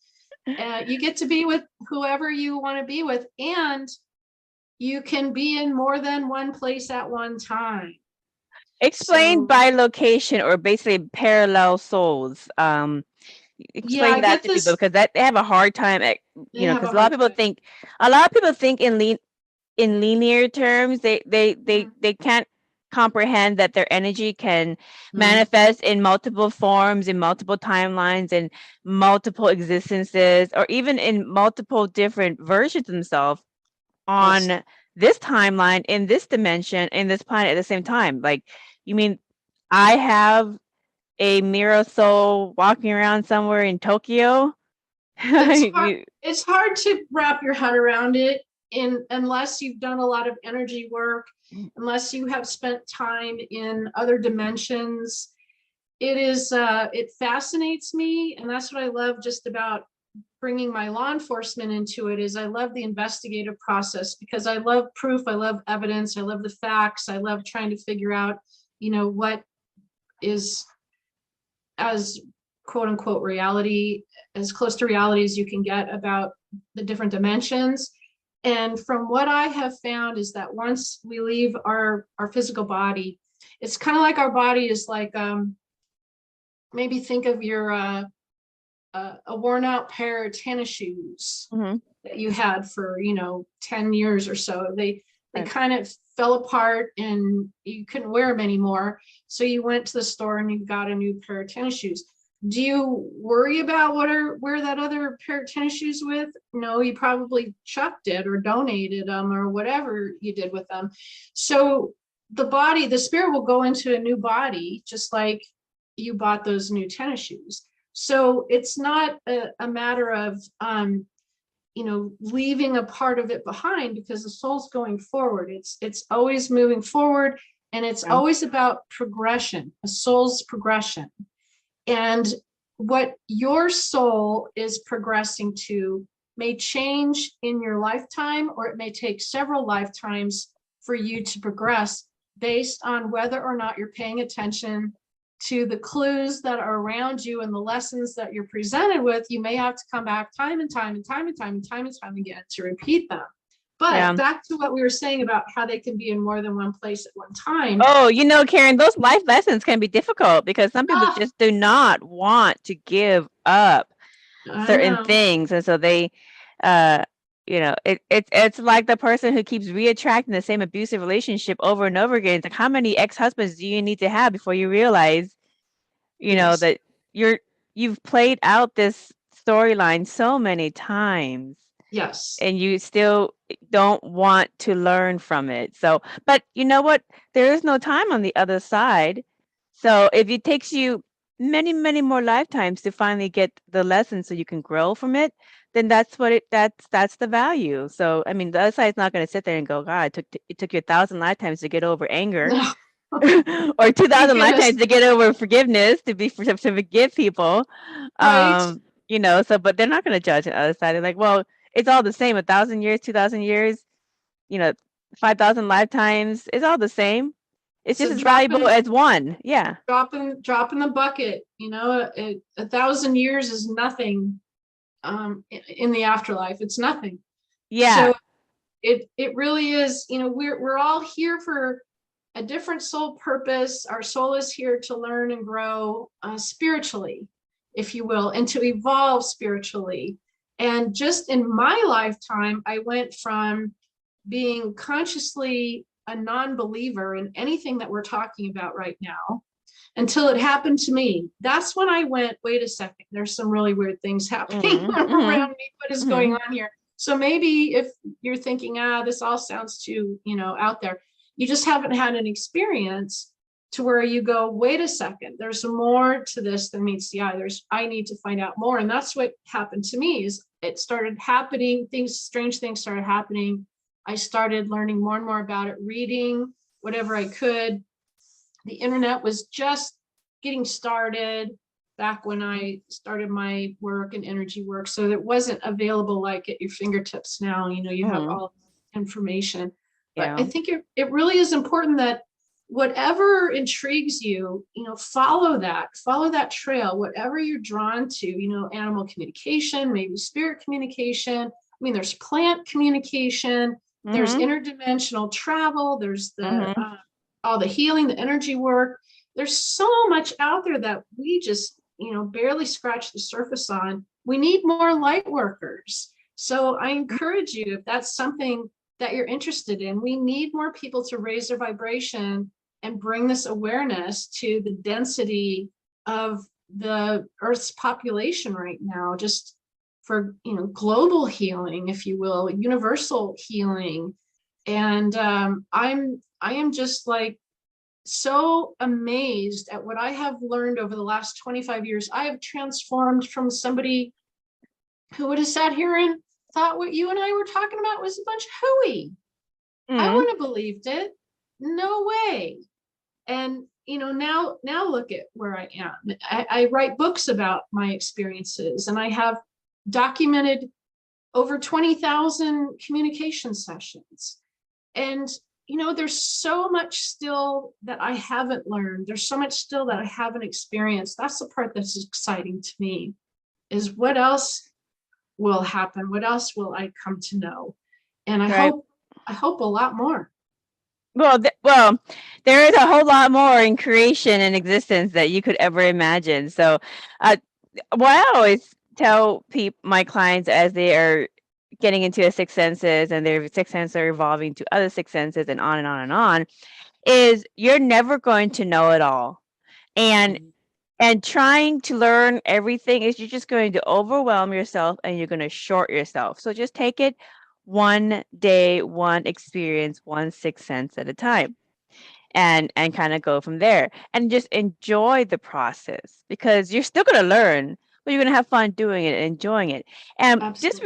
You get to be with whoever you want to be with, and you can be in more than one place at one time. Explain So, by location, or basically parallel souls. yeah, I Explain that get to people, this. because that they have a hard time, They have because a hard time. a lot of people think in linear terms. They can't comprehend that their energy can manifest in multiple forms, in multiple timelines, in multiple existences, or even in multiple different versions of themselves on Yes. this timeline, in this dimension, in this planet at the same time. Like, you mean I have a mirror soul walking around somewhere in Tokyo? It's hard to wrap your head around it unless you've done a lot of energy work, unless you have spent time in other dimensions. It fascinates me, and that's what I love just about bringing my law enforcement into it. Is I love the investigative process, because I love proof, I love evidence, I love the facts, I love trying to figure out, what is as quote unquote reality, as close to reality as you can get about the different dimensions. And from what I have found is that once we leave our physical body, it's kind of like our body is like, maybe think of your a worn out pair of tennis shoes that you had for 10 years or so. They kind of fell apart and you couldn't wear them anymore, so you went to the store and you got a new pair of tennis shoes. Do you worry about where that other pair of tennis shoes with? No, you probably chucked it or donated them or whatever you did with them. So the spirit will go into a new body, just like you bought those new tennis shoes. So it's not a matter of leaving a part of it behind, because the soul's going forward. It's always moving forward, and it's always about progression, a soul's progression. And what your soul is progressing to may change in your lifetime, or it may take several lifetimes for you to progress, based on whether or not you're paying attention to the clues that are around you and the lessons that you're presented with. You may have to come back time and time and time and time and time and time again to repeat them. But back to what we were saying about how they can be in more than one place at one time. Oh, Karen, those life lessons can be difficult, because some people just do not want to give up certain things. And so they, it's like the person who keeps reattracting the same abusive relationship over and over again. It's like, how many ex-husbands do you need to have before you realize, that you've played out this storyline so many times. Yes. And you still don't want to learn from it. So, but you know what? There is no time on the other side. So if it takes you many, many more lifetimes to finally get the lesson so you can grow from it, then that's the value. So, I mean, the other side's not going to sit there and go, God, it took you 1,000 lifetimes to get over anger. No. Or 2,000 lifetimes to get over forgiveness, to forgive people. Right. So, but they're not going to judge the other side. They're like, well, it's all the same. 1,000 years, 2,000 years, 5,000 lifetimes. It's all the same. It's just as valuable as one. Yeah. Drop in the bucket. 1,000 years is nothing. In the afterlife, it's nothing. Yeah. So it really is. We're all here for a different soul purpose. Our soul is here to learn and grow spiritually, if you will, and to evolve spiritually. And just in my lifetime, I went from being consciously a non-believer in anything that we're talking about right now, until it happened to me. That's when I went, wait a second, there's some really weird things happening around me. What is going on here? So maybe if you're thinking, this all sounds too, out there, you just haven't had an experience to where you go, wait a second, there's more to this than meets the eye. I need to find out more. And that's what happened to me. Is it started happening, strange things started happening. I started learning more and more about it, reading whatever I could. The internet was just getting started. back when I started my work and energy work. So it wasn't available like at your fingertips now. You have all information. But Yeah. I think it really is important that whatever intrigues you, follow that trail, whatever you're drawn to, animal communication, maybe spirit communication. I mean, there's plant communication, there's interdimensional travel, there's the all the healing, the energy work. There's so much out there that we just, barely scratch the surface on. We need more light workers. So I encourage you, if that's something that you're interested in, we need more people to raise their vibration and bring this awareness to the density of the Earth's population right now, just for, global healing, if you will, universal healing. And I am just like so amazed at what I have learned over the last 25 years. I have transformed from somebody who would have sat here and thought what you and I were talking about was a bunch of hooey. I wouldn't have believed it. No way. And now look at where I am. I write books about my experiences, and I have documented over 20,000 communication sessions. And there's so much still that I haven't learned. There's so much still that I haven't experienced. That's the part that's exciting to me, is what else will happen? What else will I come to know? And I hope a lot more. Well, there is a whole lot more in creation and existence that you could ever imagine. So, what I always tell my clients as they are getting into a sixth senses and their sixth senses are evolving to other sixth senses and on and on and on, is you're never going to know it all. And trying to learn everything is you're just going to overwhelm yourself and you're going to short yourself. So just take it one day, one experience, one sixth sense at a time, and kind of go from there, and just enjoy the process, because you're still going to learn, but you're going to have fun doing it and enjoying it. And just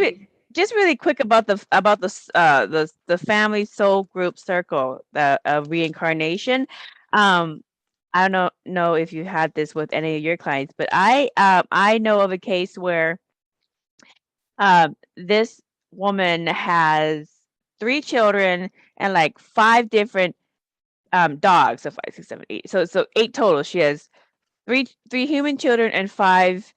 really quick about the family soul group circle, of reincarnation. I don't know if you had this with any of your clients, but I know of a case where this woman has 3 children and like 5 different dogs. So 5, 6, 7, 8. So 8 total. She has three human children and 5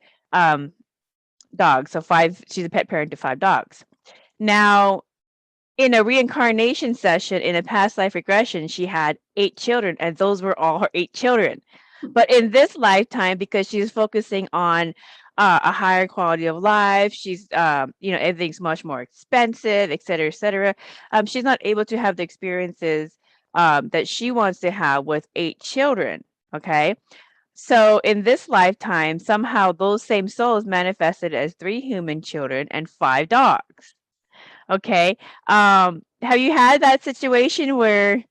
dogs. So 5. She's a pet parent to 5 dogs. Now, in a reincarnation session, in a past life regression, she had 8 children, and those were all her 8 children. But in this lifetime, because she's focusing on a higher quality of life, she's, everything's much more expensive, et cetera, et cetera. She's not able to have the experiences that she wants to have with 8 children. Okay. So in this lifetime, somehow those same souls manifested as 3 human children and 5 dogs. Okay. Have you had that situation where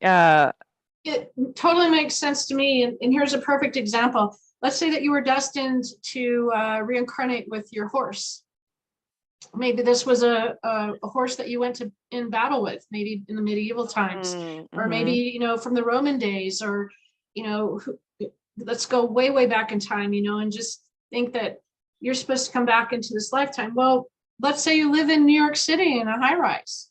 it totally makes sense to me. And here's a perfect example. Let's say that you were destined to reincarnate with your horse. Maybe this was a horse that you went to in battle with, maybe in the medieval times, or maybe, from the Roman days, or, let's go way, way back in time, and just think that you're supposed to come back into this lifetime. Well, let's say you live in New York City in a high rise.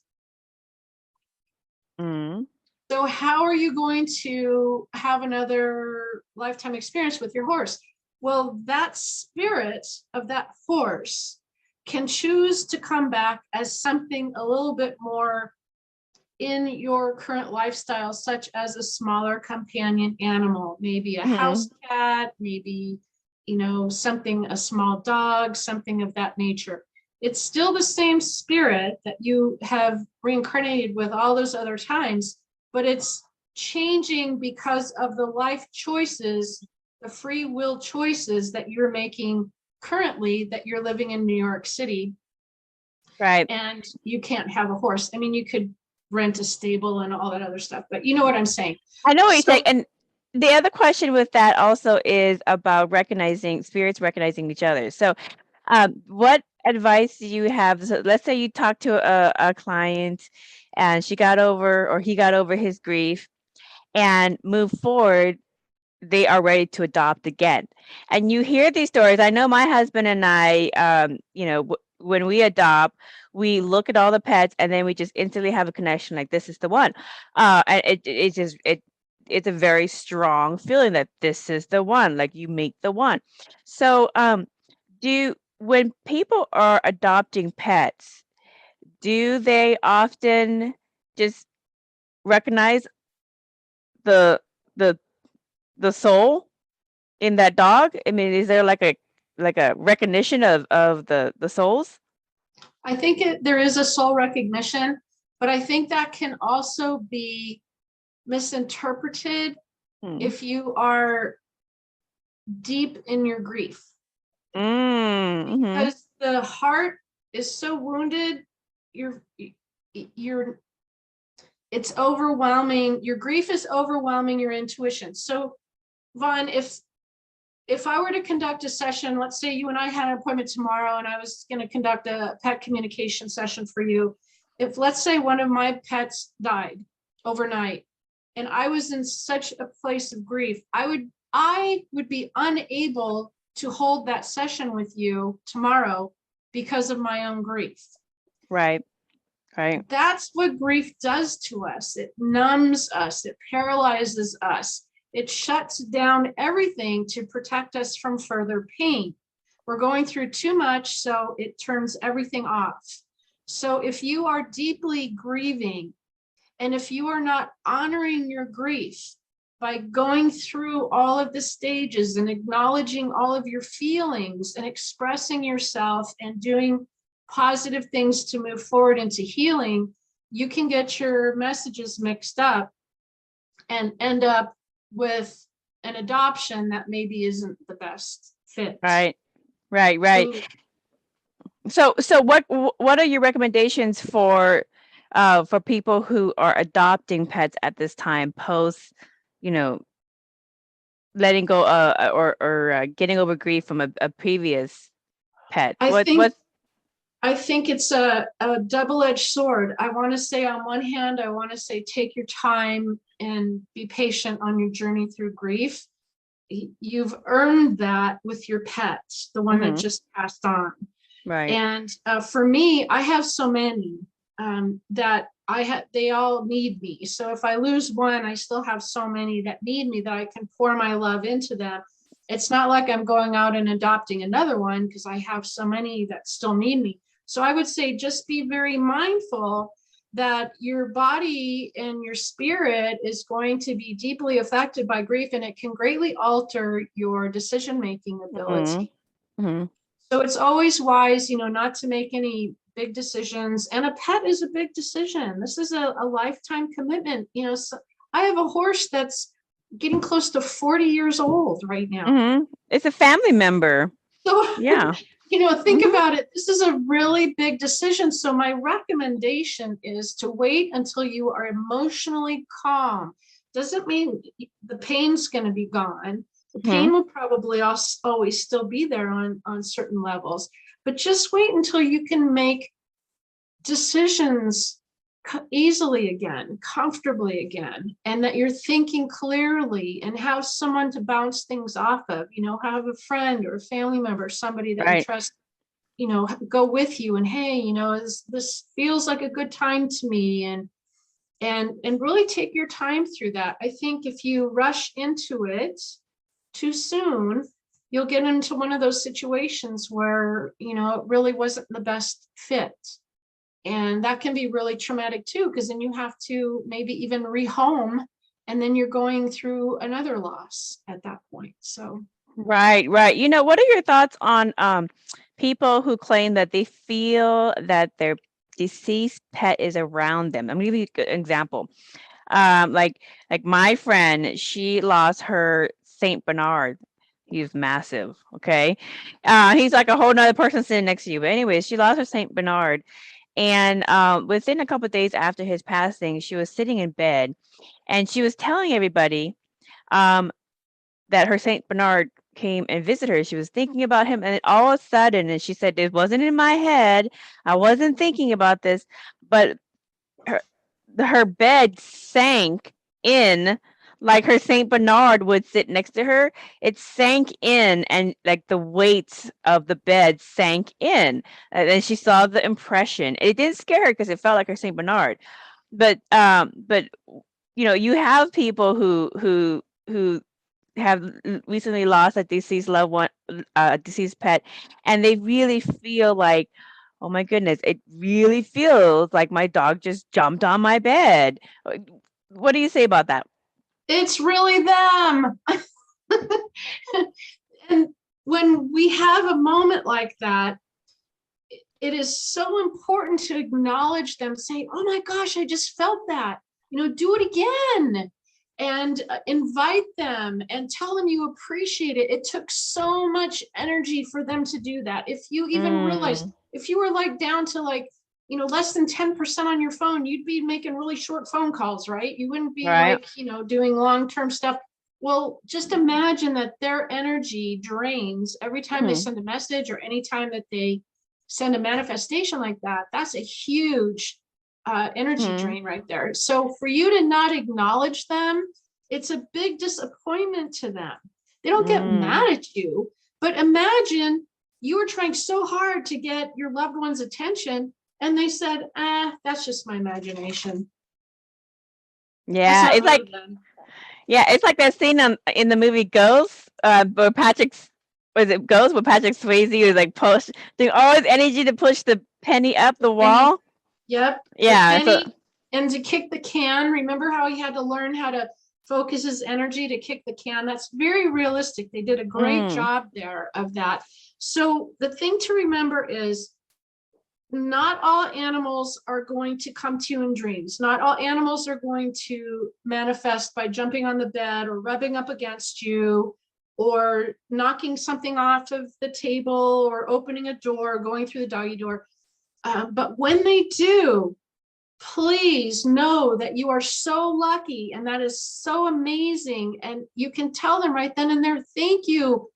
So how are you going to have another lifetime experience with your horse? Well, that spirit of that horse can choose to come back as something a little bit more in your current lifestyle, such as a smaller companion animal, maybe a house cat, maybe, something, a small dog, something of that nature. It's still the same spirit that you have reincarnated with all those other times, but it's changing because of the life choices, the free will choices that you're making currently, that you're living in New York City. Right. And you can't have a horse. I mean, you could rent a stable and all that other stuff, but you know what I'm saying. I know what you're saying. And the other question with that also is about spirits recognizing each other. So what advice do you have? So let's say you talk to a client and he got over his grief and moved forward. they are ready to adopt again. And you hear these stories. I know my husband and I, when we adopt, we look at all the pets and then we just instantly have a connection, like this is the one. And it's a very strong feeling that this is the one, like you make the one. So when people are adopting pets, do they often just recognize the the the soul in that dog? I mean, is there like a recognition of the souls? I think there is a soul recognition, but I think that can also be misinterpreted if you are deep in your grief. Because the heart is so wounded, it's overwhelming. Your grief is overwhelming your intuition. So, Vaughn, if I were to conduct a session, let's say you and I had an appointment tomorrow and I was going to conduct a pet communication session for you. If, let's say, one of my pets died overnight and I was in such a place of grief, I would be unable to hold that session with you tomorrow because of my own grief. Right. Right. That's what grief does to us. It numbs us. It paralyzes us. It shuts down everything to protect us from further pain. We're going through too much, so it turns everything off. So if you are deeply grieving, and if you are not honoring your grief by going through all of the stages and acknowledging all of your feelings and expressing yourself and doing positive things to move forward into healing, you can get your messages mixed up and end up with an adoption that maybe isn't the best fit. Right. So what are your recommendations for people who are adopting pets at this time, post, letting go or getting over grief from a previous pet? I think it's a double-edged sword. I want to say, on one hand, I want to say, take your time and be patient on your journey through grief. You've earned that with your pet, the one that just passed on. Right. And for me, I have so many that they all need me. So if I lose one, I still have so many that need me that I can pour my love into them. It's not like I'm going out and adopting another one because I have so many that still need me. So I would say just be very mindful that your body and your spirit is going to be deeply affected by grief, and it can greatly alter your decision-making ability. So it's always wise, not to make any big decisions. And a pet is a big decision. This is a lifetime commitment. So I have a horse that's getting close to 40 years old right now. It's a family member. So yeah. Think about it. This is a really big decision. So my recommendation is to wait until you are emotionally calm. Doesn't mean the pain's going to be gone. The pain will probably always still be there on certain levels, but just wait until you can make decisions easily again, comfortably again, and that you're thinking clearly and have someone to bounce things off of, have a friend or a family member, somebody that you trust, go with you and, hey, this feels like a good time to me, and really take your time through that. I think if you rush into it too soon, you'll get into one of those situations where, it really wasn't the best fit. And that can be really traumatic too, because then you have to maybe even rehome, and then you're going through another loss at that point. So right. What are your thoughts on people who claim that they feel that their deceased pet is around them? I'm gonna give you an example. Like my friend, she lost her Saint Bernard. He's massive. Okay, he's like a whole nother person sitting next to you. But anyways, she lost her Saint Bernard. And within a couple of days after his passing, she was sitting in bed and she was telling everybody that her Saint Bernard came and visited her. She was thinking about him, and all of a sudden, and she said, it wasn't in my head. I wasn't thinking about this, but her bed sank in like her Saint Bernard would sit next to her. It sank in, and like the weight of the bed sank in, and then she saw the impression. It didn't scare her because it felt like her Saint Bernard. But you have people who have recently lost a deceased loved one, a deceased pet, and they really feel like, oh my goodness, it really feels like my dog just jumped on my bed. What do you say about that? It's really them. And when we have a moment like that, it is so important to acknowledge them, say, oh my gosh, I just felt that, do it again, and invite them and tell them you appreciate it. It took so much energy for them to do that. If you even realize, if you were like down to like, less than 10% on your phone, you'd be making really short phone calls, right? You wouldn't be Right. like, doing long-term stuff. Well, just imagine that their energy drains every time they send a message, or anytime that they send a manifestation like that. That's a huge energy drain right there. So for you to not acknowledge them, it's a big disappointment to them. They don't get mad at you, but imagine you were trying so hard to get your loved one's attention, and they said, that's just my imagination. Yeah, it's like, it's like that scene in the movie Ghost, where Ghost, where Patrick Swayze was like doing all his energy to push the penny up the wall. Yep. Yeah. And to kick the can. Remember how he had to learn how to focus his energy to kick the can? That's very realistic. They did a great job there of that. So the thing to remember is, not all animals are going to come to you in dreams. Not all animals are going to manifest by jumping on the bed or rubbing up against you or knocking something off of the table or opening a door, going through the doggy door. But when they do, please know that you are so lucky, and that is so amazing. And you can tell them right then and there, thank you.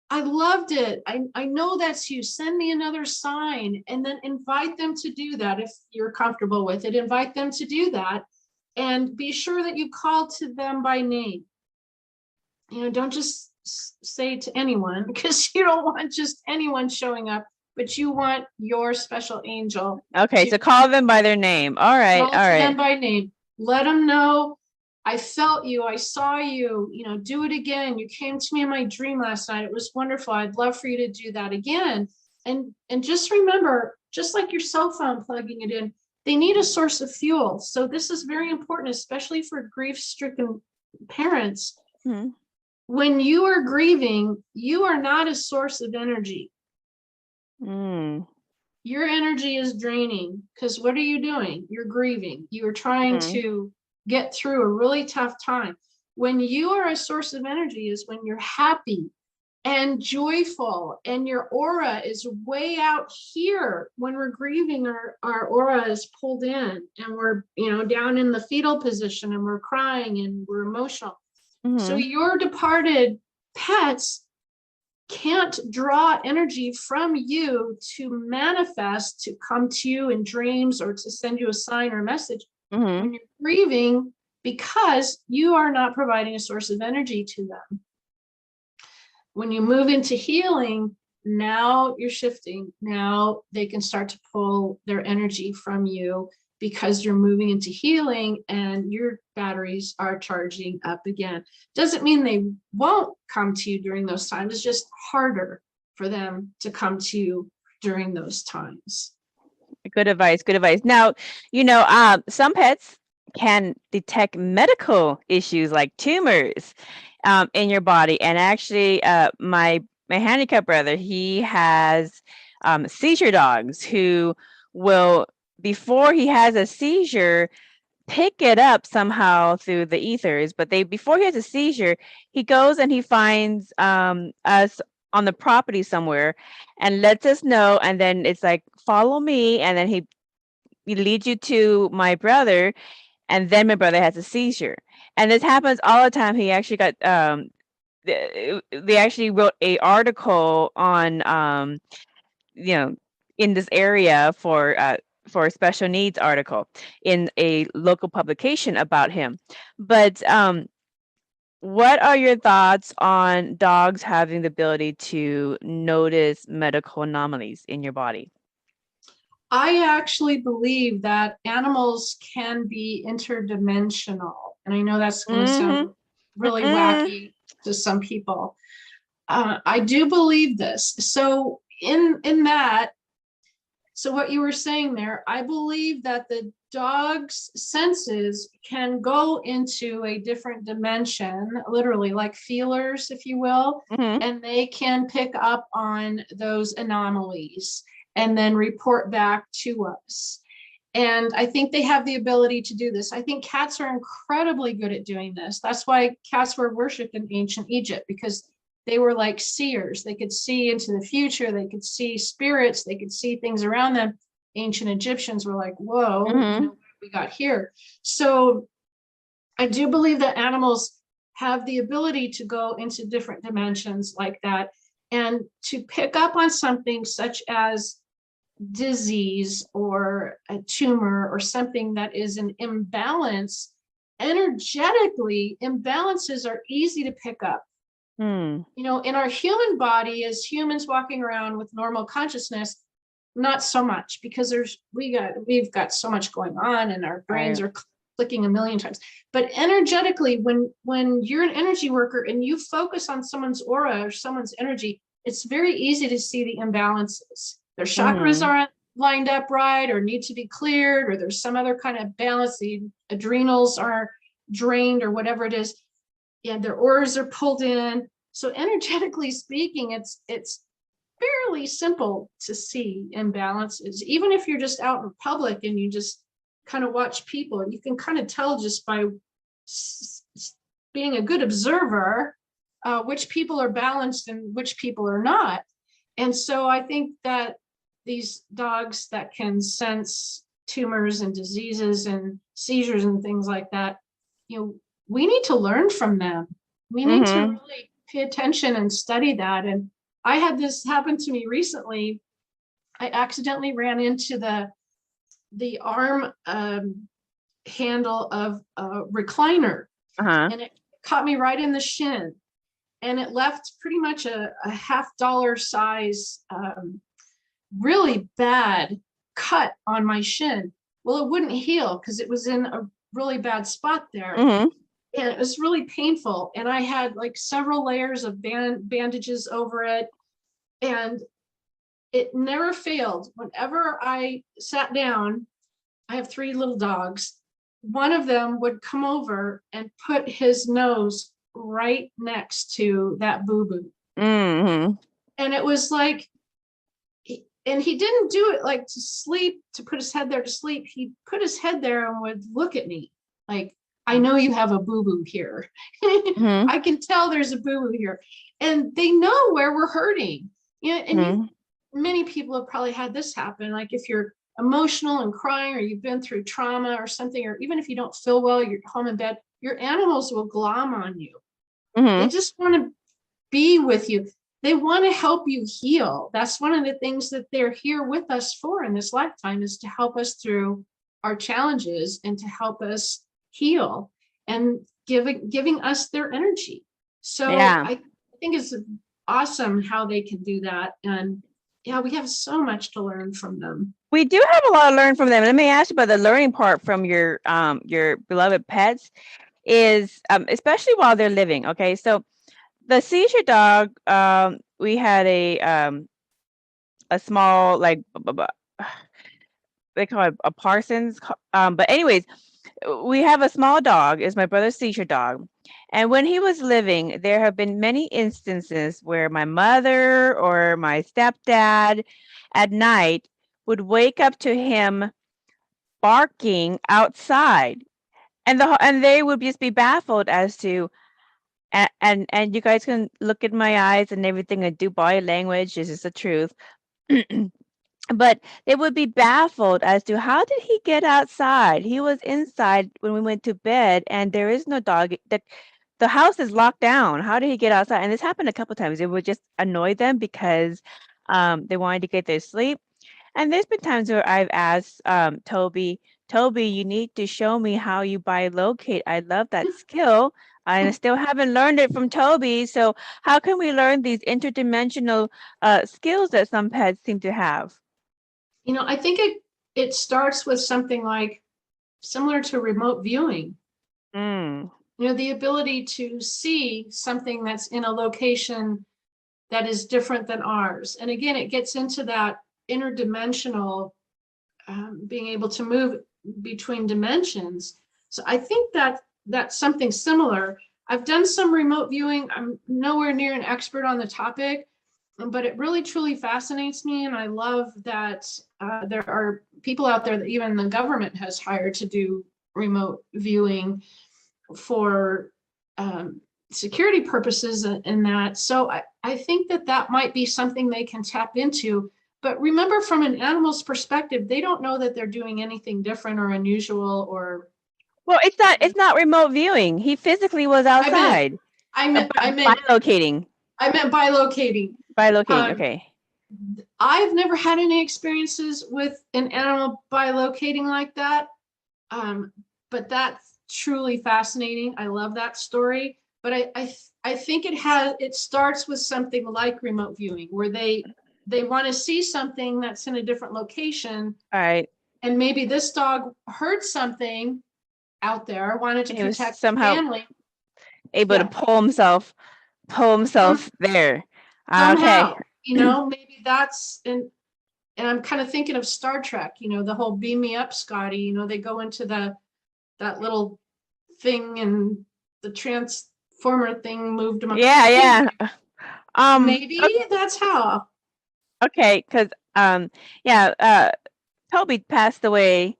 I loved it. I know that's you. Send me another sign, and then invite them to do that. If you're comfortable with it, invite them to do that, and be sure that you call to them by name. Don't just say to anyone, because you don't want just anyone showing up, but you want your special angel. Okay, so call them by their name. All right, call to them by name. Let them know, I felt you, I saw you, do it again. You came to me in my dream last night. It was wonderful. I'd love for you to do that again. And just remember, just like your cell phone, plugging it in, they need a source of fuel. So this is very important, especially for grief-stricken parents. When you are grieving, you are not a source of energy. Your energy is draining, because what are you doing? You're grieving. You are trying to get through a really tough time. When you are a source of energy is when you're happy and joyful, and your aura is way out here. When we're grieving, our aura is pulled in, and we're down in the fetal position, and we're crying and we're emotional. So your departed pets can't draw energy from you to manifest, to come to you in dreams, or to send you a sign or a message when you're grieving, because you are not providing a source of energy to them. When you move into healing, now you're shifting. Now they can start to pull their energy from you, because you're moving into healing and your batteries are charging up again. Doesn't mean they won't come to you during those times. It's just harder for them to come to you during those times. Good advice. Good advice. Now, some pets can detect medical issues like tumors in your body. And actually, my handicapped brother, he has seizure dogs who will, before he has a seizure, pick it up somehow through the ethers. But before he has a seizure, he goes and he finds us on the property somewhere and lets us know. And then it's like, follow me. And then he leads you to my brother. And then my brother has a seizure. And this happens all the time. He actually got, they actually wrote an article on, in this area for a special needs article in a local publication about him. But What are your thoughts on dogs having the ability to notice medical anomalies in your body? I actually believe that animals can be interdimensional. And I know that's going to sound really wacky to some people. I do believe this. So in that, so what you were saying there, I believe that the dog's senses can go into a different dimension, literally like feelers, if you will, Mm-hmm. and they can pick up on those anomalies and then report back to us. And I think they have the ability to do this. I think cats are incredibly good at doing this. That's why cats were worshipped in ancient Egypt, because they were like seers. They could see into the future. They could see spirits. They could see things around them. Ancient Egyptians were like, whoa, you know, what we got here. So I do believe that animals have the ability to go into different dimensions like that and to pick up on something such as disease or a tumor or something that is an imbalance. Energetically, imbalances are easy to pick up. You know, in our human body, as humans walking around with normal consciousness, not so much, because we've got so much going on and our brains are clicking a million times. But energetically, when you're an energy worker and you focus on someone's aura or someone's energy, it's very easy to see the imbalances. Their chakras aren't lined up right or need to be cleared, or there's some other kind of balance. The adrenals are drained or whatever it is. Yeah, their auras are pulled in. So energetically speaking, it's fairly simple to see imbalances. Even if you're just out in public and you just kind of watch people, you can kind of tell just by being a good observer which people are balanced and which people are not. And so I think that these dogs that can sense tumors and diseases and seizures and things like that, you know, we need to learn from them. We need to really pay attention and study that. And I had this happen to me recently. I accidentally ran into the arm handle of a recliner, and it caught me right in the shin. And it left pretty much a $50 size, really bad cut on my shin. Well, it wouldn't heal because it was in a really bad spot there. And it was really painful. And I had like several layers of bandages over it. And it never failed. Whenever I sat down, I have 3 little dogs. One of them would come over and put his nose right next to that boo-boo. And it was like, and he didn't do it like to sleep, to put his head there to sleep. He put his head there and would look at me like, I know you have a boo-boo here. I can tell there's a boo-boo here. And they know where we're hurting. Yeah, and many people have probably had this happen. Like if you're emotional and crying, or you've been through trauma or something, or even if you don't feel well, you're home in bed, your animals will glom on you. They just want to be with you. They want to help you heal. That's one of the things that they're here with us for in this lifetime, is to help us through our challenges and to help us heal and giving us their energy. So I think it's awesome how they can do that. And yeah, we have so much to learn from them. We do have a lot to learn from them. Let me ask you about the learning part from your beloved pets, is especially while they're living. Okay, so the seizure dog, we had a small, like, they call it a Parsons, but anyways, we have a small dog. It's my brother's seizure dog. And when he was living, there have been many instances where my mother or my stepdad at night would wake up to him barking outside, and they would just be baffled as to, and you guys can look at my eyes and everything and do body language. This is the truth. But they would be baffled as to, how did he get outside? He was inside when we went to bed, and there is no dog. The house is locked down. How did he get outside? And this happened a couple of times. It would just annoy them because they wanted to get their sleep. And there's been times where I've asked Toby Toby, you need to show me how you bilocate. I love that skill. I still haven't learned it from Toby. So how can we learn these interdimensional skills that some pets seem to have? I think it starts with something like similar to remote viewing. Mm. The ability to see something that's in a location that is different than ours. And again, it gets into that interdimensional, being able to move between dimensions. So I think that that's something similar. I've done some remote viewing. I'm nowhere near an expert on the topic, but it really truly fascinates me. And I love that there are people out there that even the government has hired to do remote viewing for security purposes and that. So I think that might be something they can tap into. But remember, from an animal's perspective, they don't know that they're doing anything different or unusual or. Well, it's not remote viewing. He physically was outside. I meant bilocating. I meant bilocating. Bilocating, okay. I've never had any experiences with an animal bilocating like that. But that's truly fascinating. I love that story. But I think it starts with something like remote viewing, where they want to see something that's in a different location. All right. And maybe this dog heard something out there, wanted to protect the somehow family. Able to pull himself there. Somehow, Okay. Maybe that's and I'm kind of thinking of Star Trek, the whole beam me up, Scotty. They go into that little thing and the transformer thing moved them up. Yeah. Maybe that's how. Okay, because Toby passed away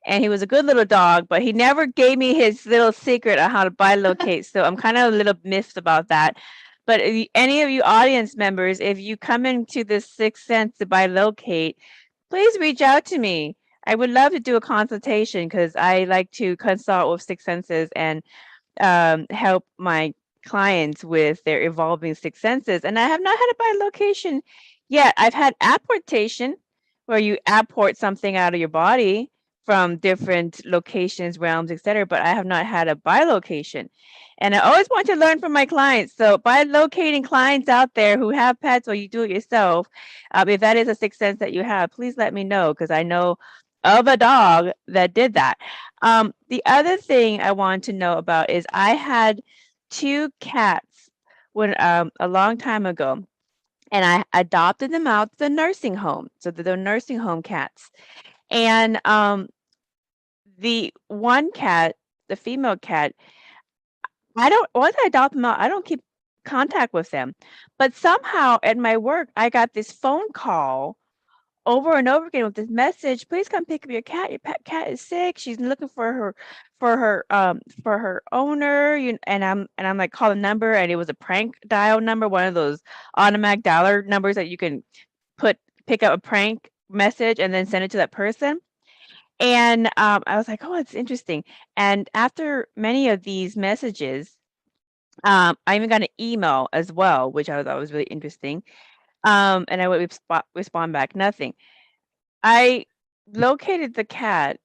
and he was a good little dog, but he never gave me his little secret on how to bilocate. So I'm kind of a little miffed about that. But any of you audience members, if you come into this sixth sense to bilocate, please reach out to me. I would love to do a consultation because I like to consult with sixth senses and help my clients with their evolving sixth senses. And I have not had a bilocation yet. I've had apportation, where you apport something out of your body from different locations, realms, etc. But I have not had a bilocation. And I always want to learn from my clients. So by locating clients out there who have pets or you do it yourself, if that is a sixth sense that you have, please let me know, because I know of a dog that did that. The other thing I want to know about is I had 2 cats when a long time ago, and I adopted them out to the nursing home. So they're nursing home cats. And the one cat, the female cat, once I adopt them out, I don't keep contact with them. But somehow at my work, I got this phone call over and over again with this message: please come pick up your cat. Your pet cat is sick. She's looking for her owner. And I'm like, call the number, and it was a prank dial number, one of those automatic dialer numbers that you can pick up a prank message and then send it to that person. And I was like, oh, it's interesting. And after many of these messages, I even got an email as well, which I thought was really interesting. And I would respond back, nothing. I located the cat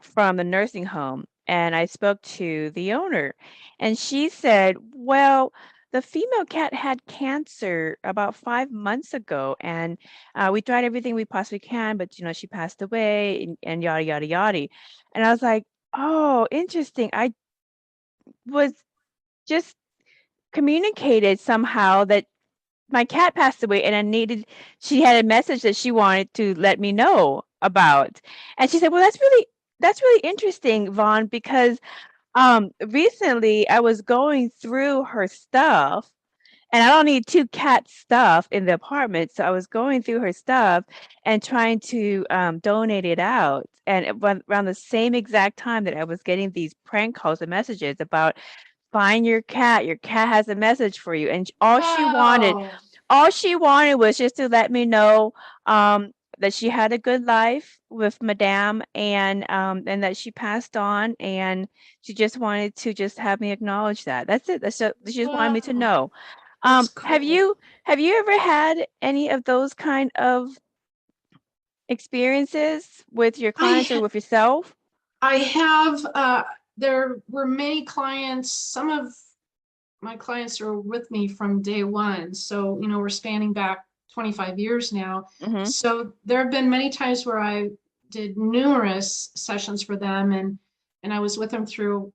from the nursing home, and I spoke to the owner, and she said, well, the female cat had cancer about 5 months ago, and we tried everything we possibly can, but she passed away, and yada yada yada. And I was like, oh, interesting. I was just communicated somehow that my cat passed away, and she had a message that she wanted to let me know about. And she said, well, that's really interesting, Vaughn, because recently I was going through her stuff, and I don't need 2 cat stuff in the apartment. So I was going through her stuff and trying to donate it out. And around the same exact time that I was getting these prank calls and messages about, find your cat has a message for you. And all she wanted was just to let me know that she had a good life with Madame, and that she passed on, and she just wanted to just have me acknowledge that. That's it. She just wanted me to know. That's cool. Have you ever had any of those kind of experiences with your I clients or with yourself? I have, there were many clients, some of my clients are with me from day one. So, we're spanning back 25 years now. Mm-hmm. So there have been many times where I did numerous sessions for them and I was with them through,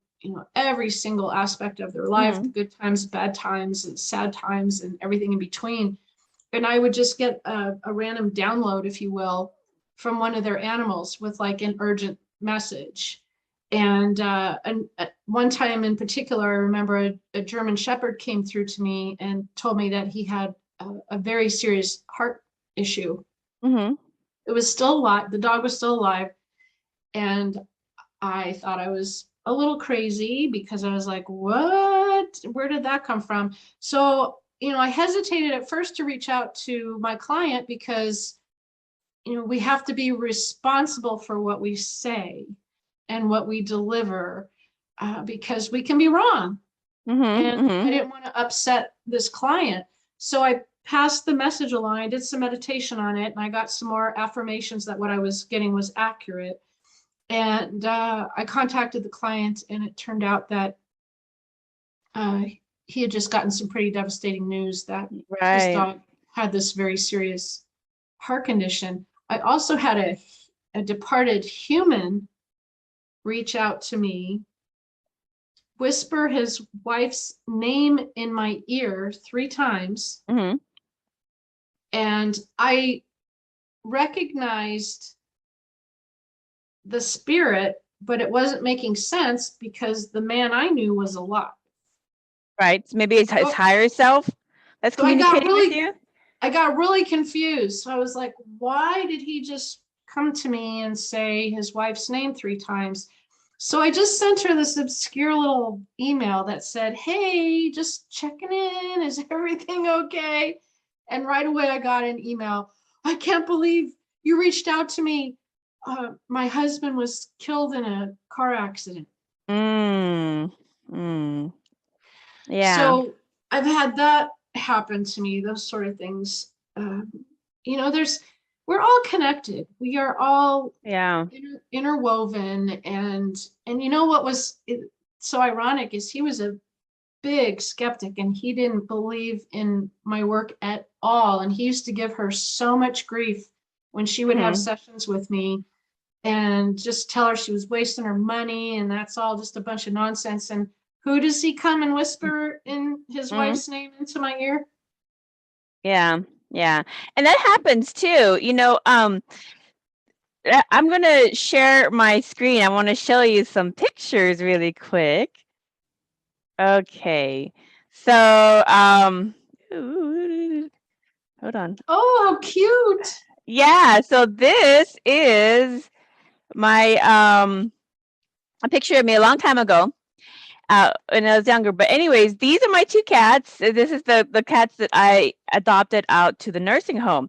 every single aspect of their life, Mm-hmm. the good times, bad times, and sad times, and everything in between. And I would just get a random download, if you will, from one of their animals with like an urgent message. And one time in particular, I remember a German Shepherd came through to me and told me that he had a very serious heart issue. Mm-hmm. It was still alive. The dog was still alive. And I thought I was a little crazy because I was like, what? Where did that come from? So, I hesitated at first to reach out to my client because, we have to be responsible for what we say and what we deliver because we can be wrong. Mm-hmm. And Mm-hmm. I didn't want to upset this client. So I passed the message along. I did some meditation on it and I got some more affirmations that what I was getting was accurate. And I contacted the client and it turned out that he had just gotten some pretty devastating news that his Right. dog had this very serious heart condition. I also had a departed human reach out to me, whisper his wife's name in my ear 3 times, Mm-hmm. and I recognized the spirit, but it wasn't making sense because the man I knew was alive. Right. So maybe it's his So, higher self that's so I got communicating with really you. I got really confused. So I was like, why did he just come to me and say his wife's name 3 times? So I just sent her this obscure little email that said, hey, just checking in. Is everything okay? And right away I got an email. I can't believe you reached out to me. My husband was killed in a car accident. Mm. Mm. Yeah. So I've had that happen to me, those sort of things. We're all connected. We are all Yeah. interwoven. And what was so ironic is he was a big skeptic and he didn't believe in my work at all. And he used to give her so much grief when she would have Mm-hmm. sessions with me and just tell her she was wasting her money and that's all just a bunch of nonsense. And who does he come and whisper in his Mm-hmm. wife's name into my ear? Yeah. Yeah. And that happens too. I'm going to share my screen. I want to show you some pictures really quick. Okay. So, hold on. Oh, how cute. Yeah, so this is my a picture of me a long time ago. When I was younger. But anyways, these are my 2 cats. This is the cats that I adopted out to the nursing home.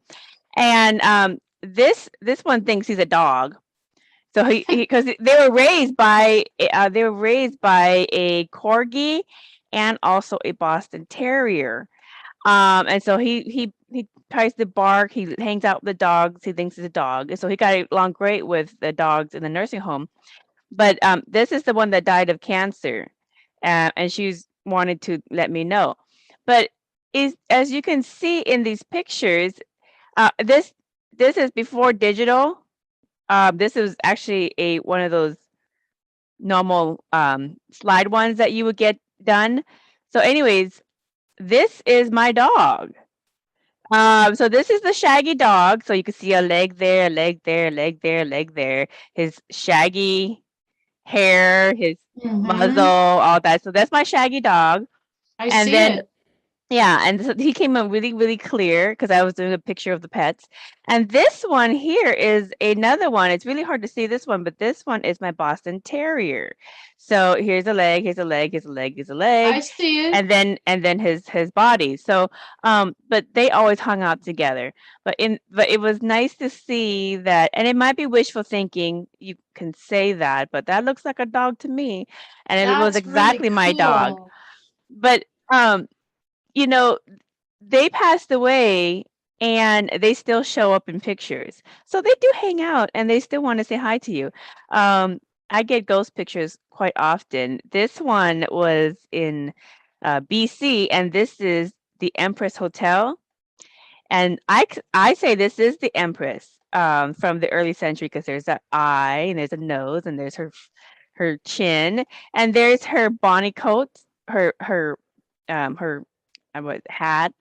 And this one thinks he's a dog. So he because they were raised by a corgi and also a Boston Terrier. And so he tries to bark. He hangs out with the dogs. He thinks it's a dog. And so he got along great with the dogs in the nursing home. But this is the one that died of cancer, and she's wanted to let me know. But is as you can see in these pictures, this is before digital. This is actually a one of those normal slide ones that you would get done. So, anyways, this is my dog. So this is the shaggy dog. So you can see a leg there, a leg there, a leg there, a leg there. His shaggy hair, his muzzle, Mm-hmm. all that. So that's my shaggy dog. I And see then it. yeah, and so he came out really, really clear because I was doing a picture of the pets. And this one here is another one. It's really hard to see this one, but this one is my Boston Terrier. So here's a leg, here's a leg, here's a leg, here's a I leg, see it. and then his body. So but they always hung out together. But it was nice to see that, and it might be wishful thinking, you can say that, but that looks like a dog to me. And it was That's really exactly my dog. cool. But you know, they passed away and they still show up in pictures. So they do hang out and they still want to say hi to you. I get ghost pictures quite often. This one was in BC, and this is the Empress Hotel. And I say this is the Empress from the early century, because there's an eye and there's a nose and there's her chin, and there's her bonnet coat, her what hat,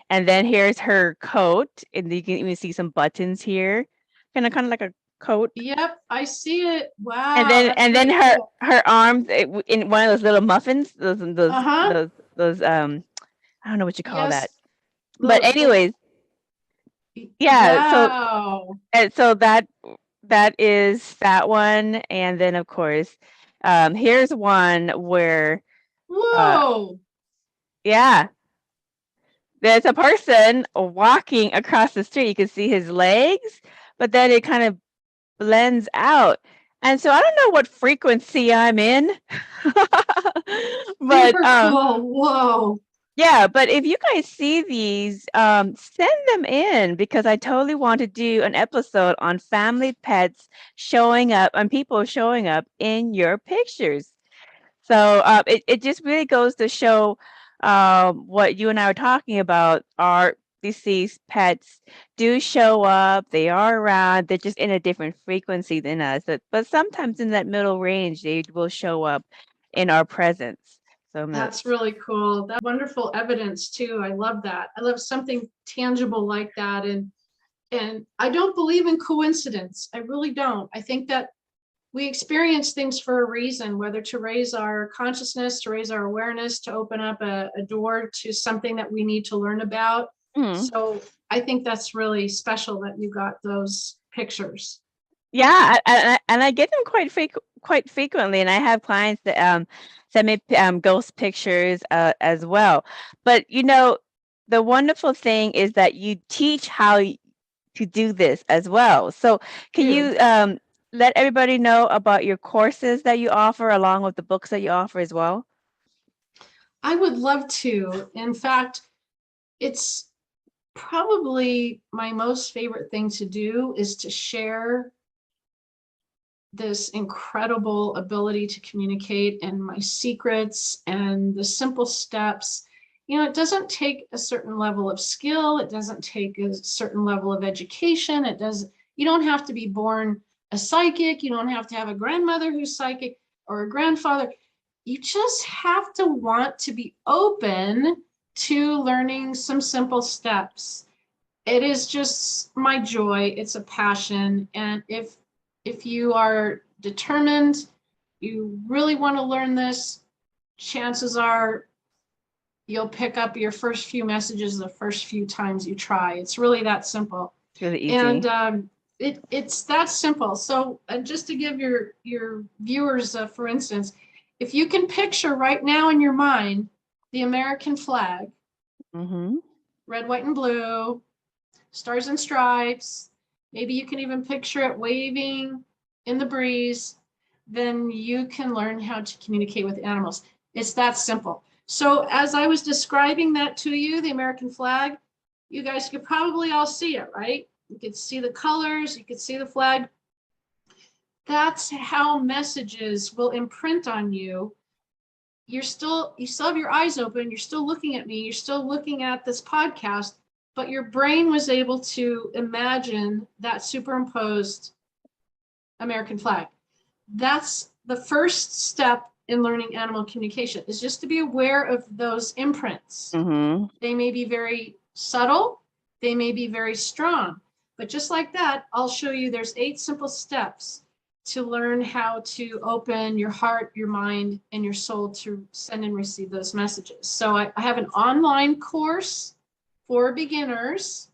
and then here's her coat, and you can even see some buttons here, kind of like a coat. Yep, I see it. And Wow, then that's and then really cool. her arms in one of those little muffins, Uh-huh. those I don't know what you call that. Yes. But anyways, yeah, Wow. so that is that one. And then of course, here's one where uh Whoa. yeah, there's a person walking across the street. You can see his legs, but then it kind of blends out. And so I don't know what frequency I'm in. But Super cool. Whoa. yeah, but if you guys see these, send them in, because I totally want to do an episode on family pets showing up and people showing up in your pictures. So it just really goes to show what you and I were talking about. Our deceased pets do show up, they are around, they're just in a different frequency than us. But sometimes in that middle range, they will show up in our presence. So That's really cool. That's wonderful evidence too. I love that. I love something tangible like that. And I don't believe in coincidence. I really don't. I think that we experience things for a reason, whether to raise our consciousness, to raise our awareness, to open up a door to something that we need to learn about. Mhm. So I think that's really special that you got those pictures. Yeah, and I get them quite frequently, and I have clients that send me ghost pictures as well. But the wonderful thing is that you teach how to do this as well. So can you let everybody know about your courses that you offer, along with the books that you offer as well? I would love to. In fact, it's probably my most favorite thing to do is to share this incredible ability to communicate and my secrets and the simple steps. It doesn't take a certain level of skill. It doesn't take a certain level of education. You don't have to be born a psychic. You don't have to have a grandmother who's psychic or a grandfather. You just have to want to be open to learning some simple steps. It is just my joy. It's a passion. And if you are determined, you really want to learn this, chances are you'll pick up your first few messages the first few times you try. It's really that simple. It's really easy. And it's that simple. So just to give your viewers, for instance, if you can picture right now in your mind the American flag, red, white, and blue, stars and stripes, maybe you can even picture it waving in the breeze, then you can learn how to communicate with animals. It's that simple. So as I was describing that to you, the American flag, you guys could probably all see it, right? You could see the colors, you could see the flag. That's how messages will imprint on you. You still have your eyes open, you're still looking at me, you're still looking at this podcast, but your brain was able to imagine that superimposed American flag. That's the first step in learning animal communication, is just to be aware of those imprints. They may be very subtle, they may be very strong, but just like that, I'll show you there's 8 simple steps to learn how to open your heart, your mind, and your soul to send and receive those messages. So I have an online course for beginners,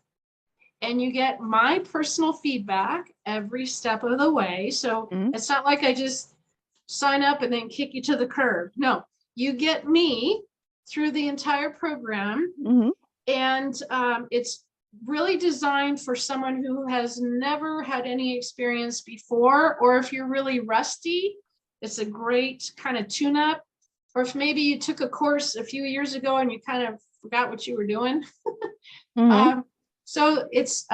and you get my personal feedback every step of the way. So it's not like I just sign up and then kick you to the curb. No, you get me through the entire program. And it's really designed for someone who has never had any experience before, or if you're really rusty, it's a great kind of tune-up. Or if maybe you took a course a few years ago and you kind of forgot what you were doing. So it's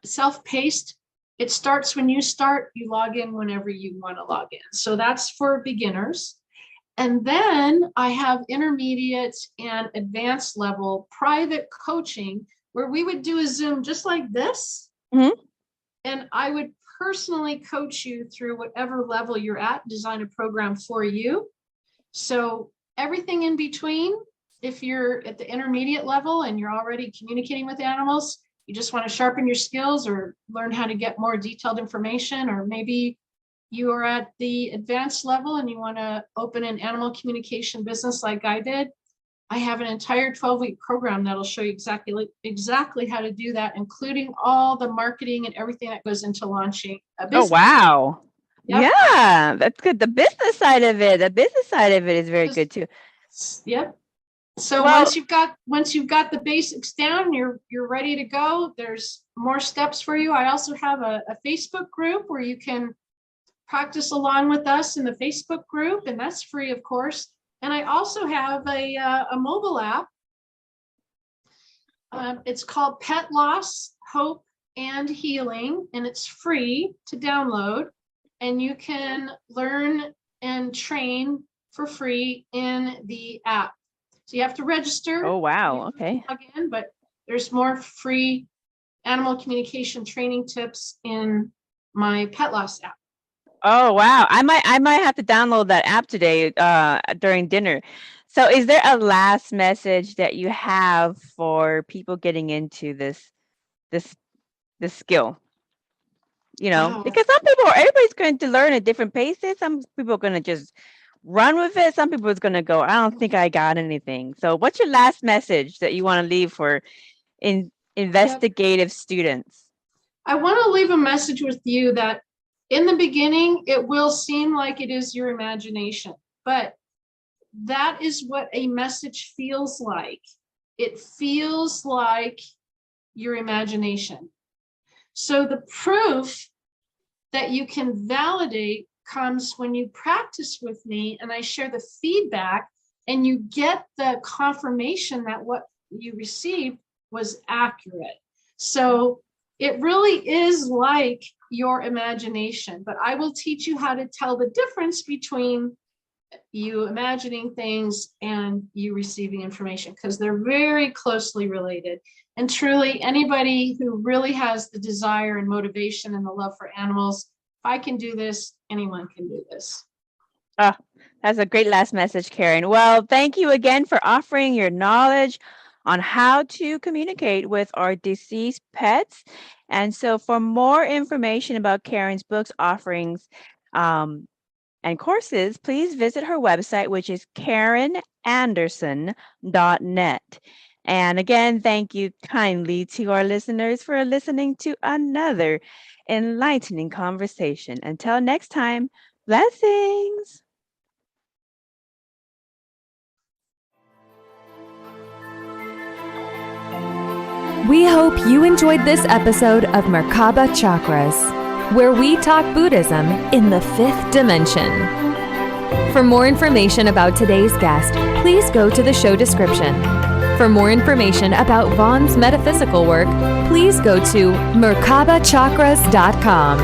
self-paced. It starts when you start, you log in whenever you want to log in. So that's for beginners. And then I have intermediate and advanced level private coaching where we would do a Zoom just like this. Mm-hmm. And I would personally coach you through whatever level you're at, design a program for you. So everything in between, if you're at the intermediate level and you're already communicating with animals, you just want to sharpen your skills or learn how to get more detailed information, or maybe you are at the advanced level and you want to open an animal communication business like I did. I have an entire 12-week program that'll show you exactly how to do that, including all the marketing and everything that goes into launching a business. Oh, wow. Yep. Yeah, that's good. The business side of it is very good too. Yep. So Well, once you've got the basics down, you're ready to go. There's more steps for you. I also have a Facebook group where you can practice along with us in the Facebook group, and that's free, of course. And I also have a mobile app. It's called Pet Loss, Hope, and Healing, and it's free to download. And you can learn and train for free in the app. So you have to register. oh, wow. Okay. Log in, but there's more free animal communication training tips in my Pet Loss app. Oh, wow. I might have to download that app today during dinner. So is there a last message that you have for people getting into this skill? You know, Wow. because everybody's going to learn at different paces. Some people are going to just run with it. Some people is going to go, I don't think I got anything. So what's your last message that you want to leave for investigative students? I want to leave a message with you that in the beginning, it will seem like it is your imagination, but that is what a message feels like. It feels like your imagination. So the proof that you can validate comes when you practice with me and I share the feedback and you get the confirmation that what you received was accurate. So it really is like your imagination, but I will teach you how to tell the difference between you imagining things and you receiving information, because they're very closely related. And truly, anybody who really has the desire and motivation and the love for animals, if I can do this, anyone can do this. Oh, that's a great last message, Karen. Well, thank you again for offering your knowledge on how to communicate with our deceased pets. And so for more information about Karen's books, offerings, and courses, please visit her website, which is karenanderson.net. And again, thank you kindly to our listeners for listening to another enlightening conversation. Until next time, blessings. We hope you enjoyed this episode of Merkaba Chakras, where we talk Buddhism in the 5th dimension. For more information about today's guest, please go to the show description. For more information about Vaughn's metaphysical work, please go to merkabachakras.com.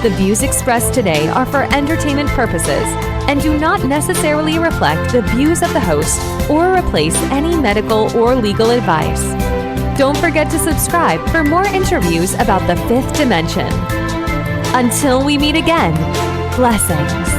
The views expressed today are for entertainment purposes and do not necessarily reflect the views of the host or replace any medical or legal advice. Don't forget to subscribe for more interviews about the 5th dimension. Until we meet again, blessings.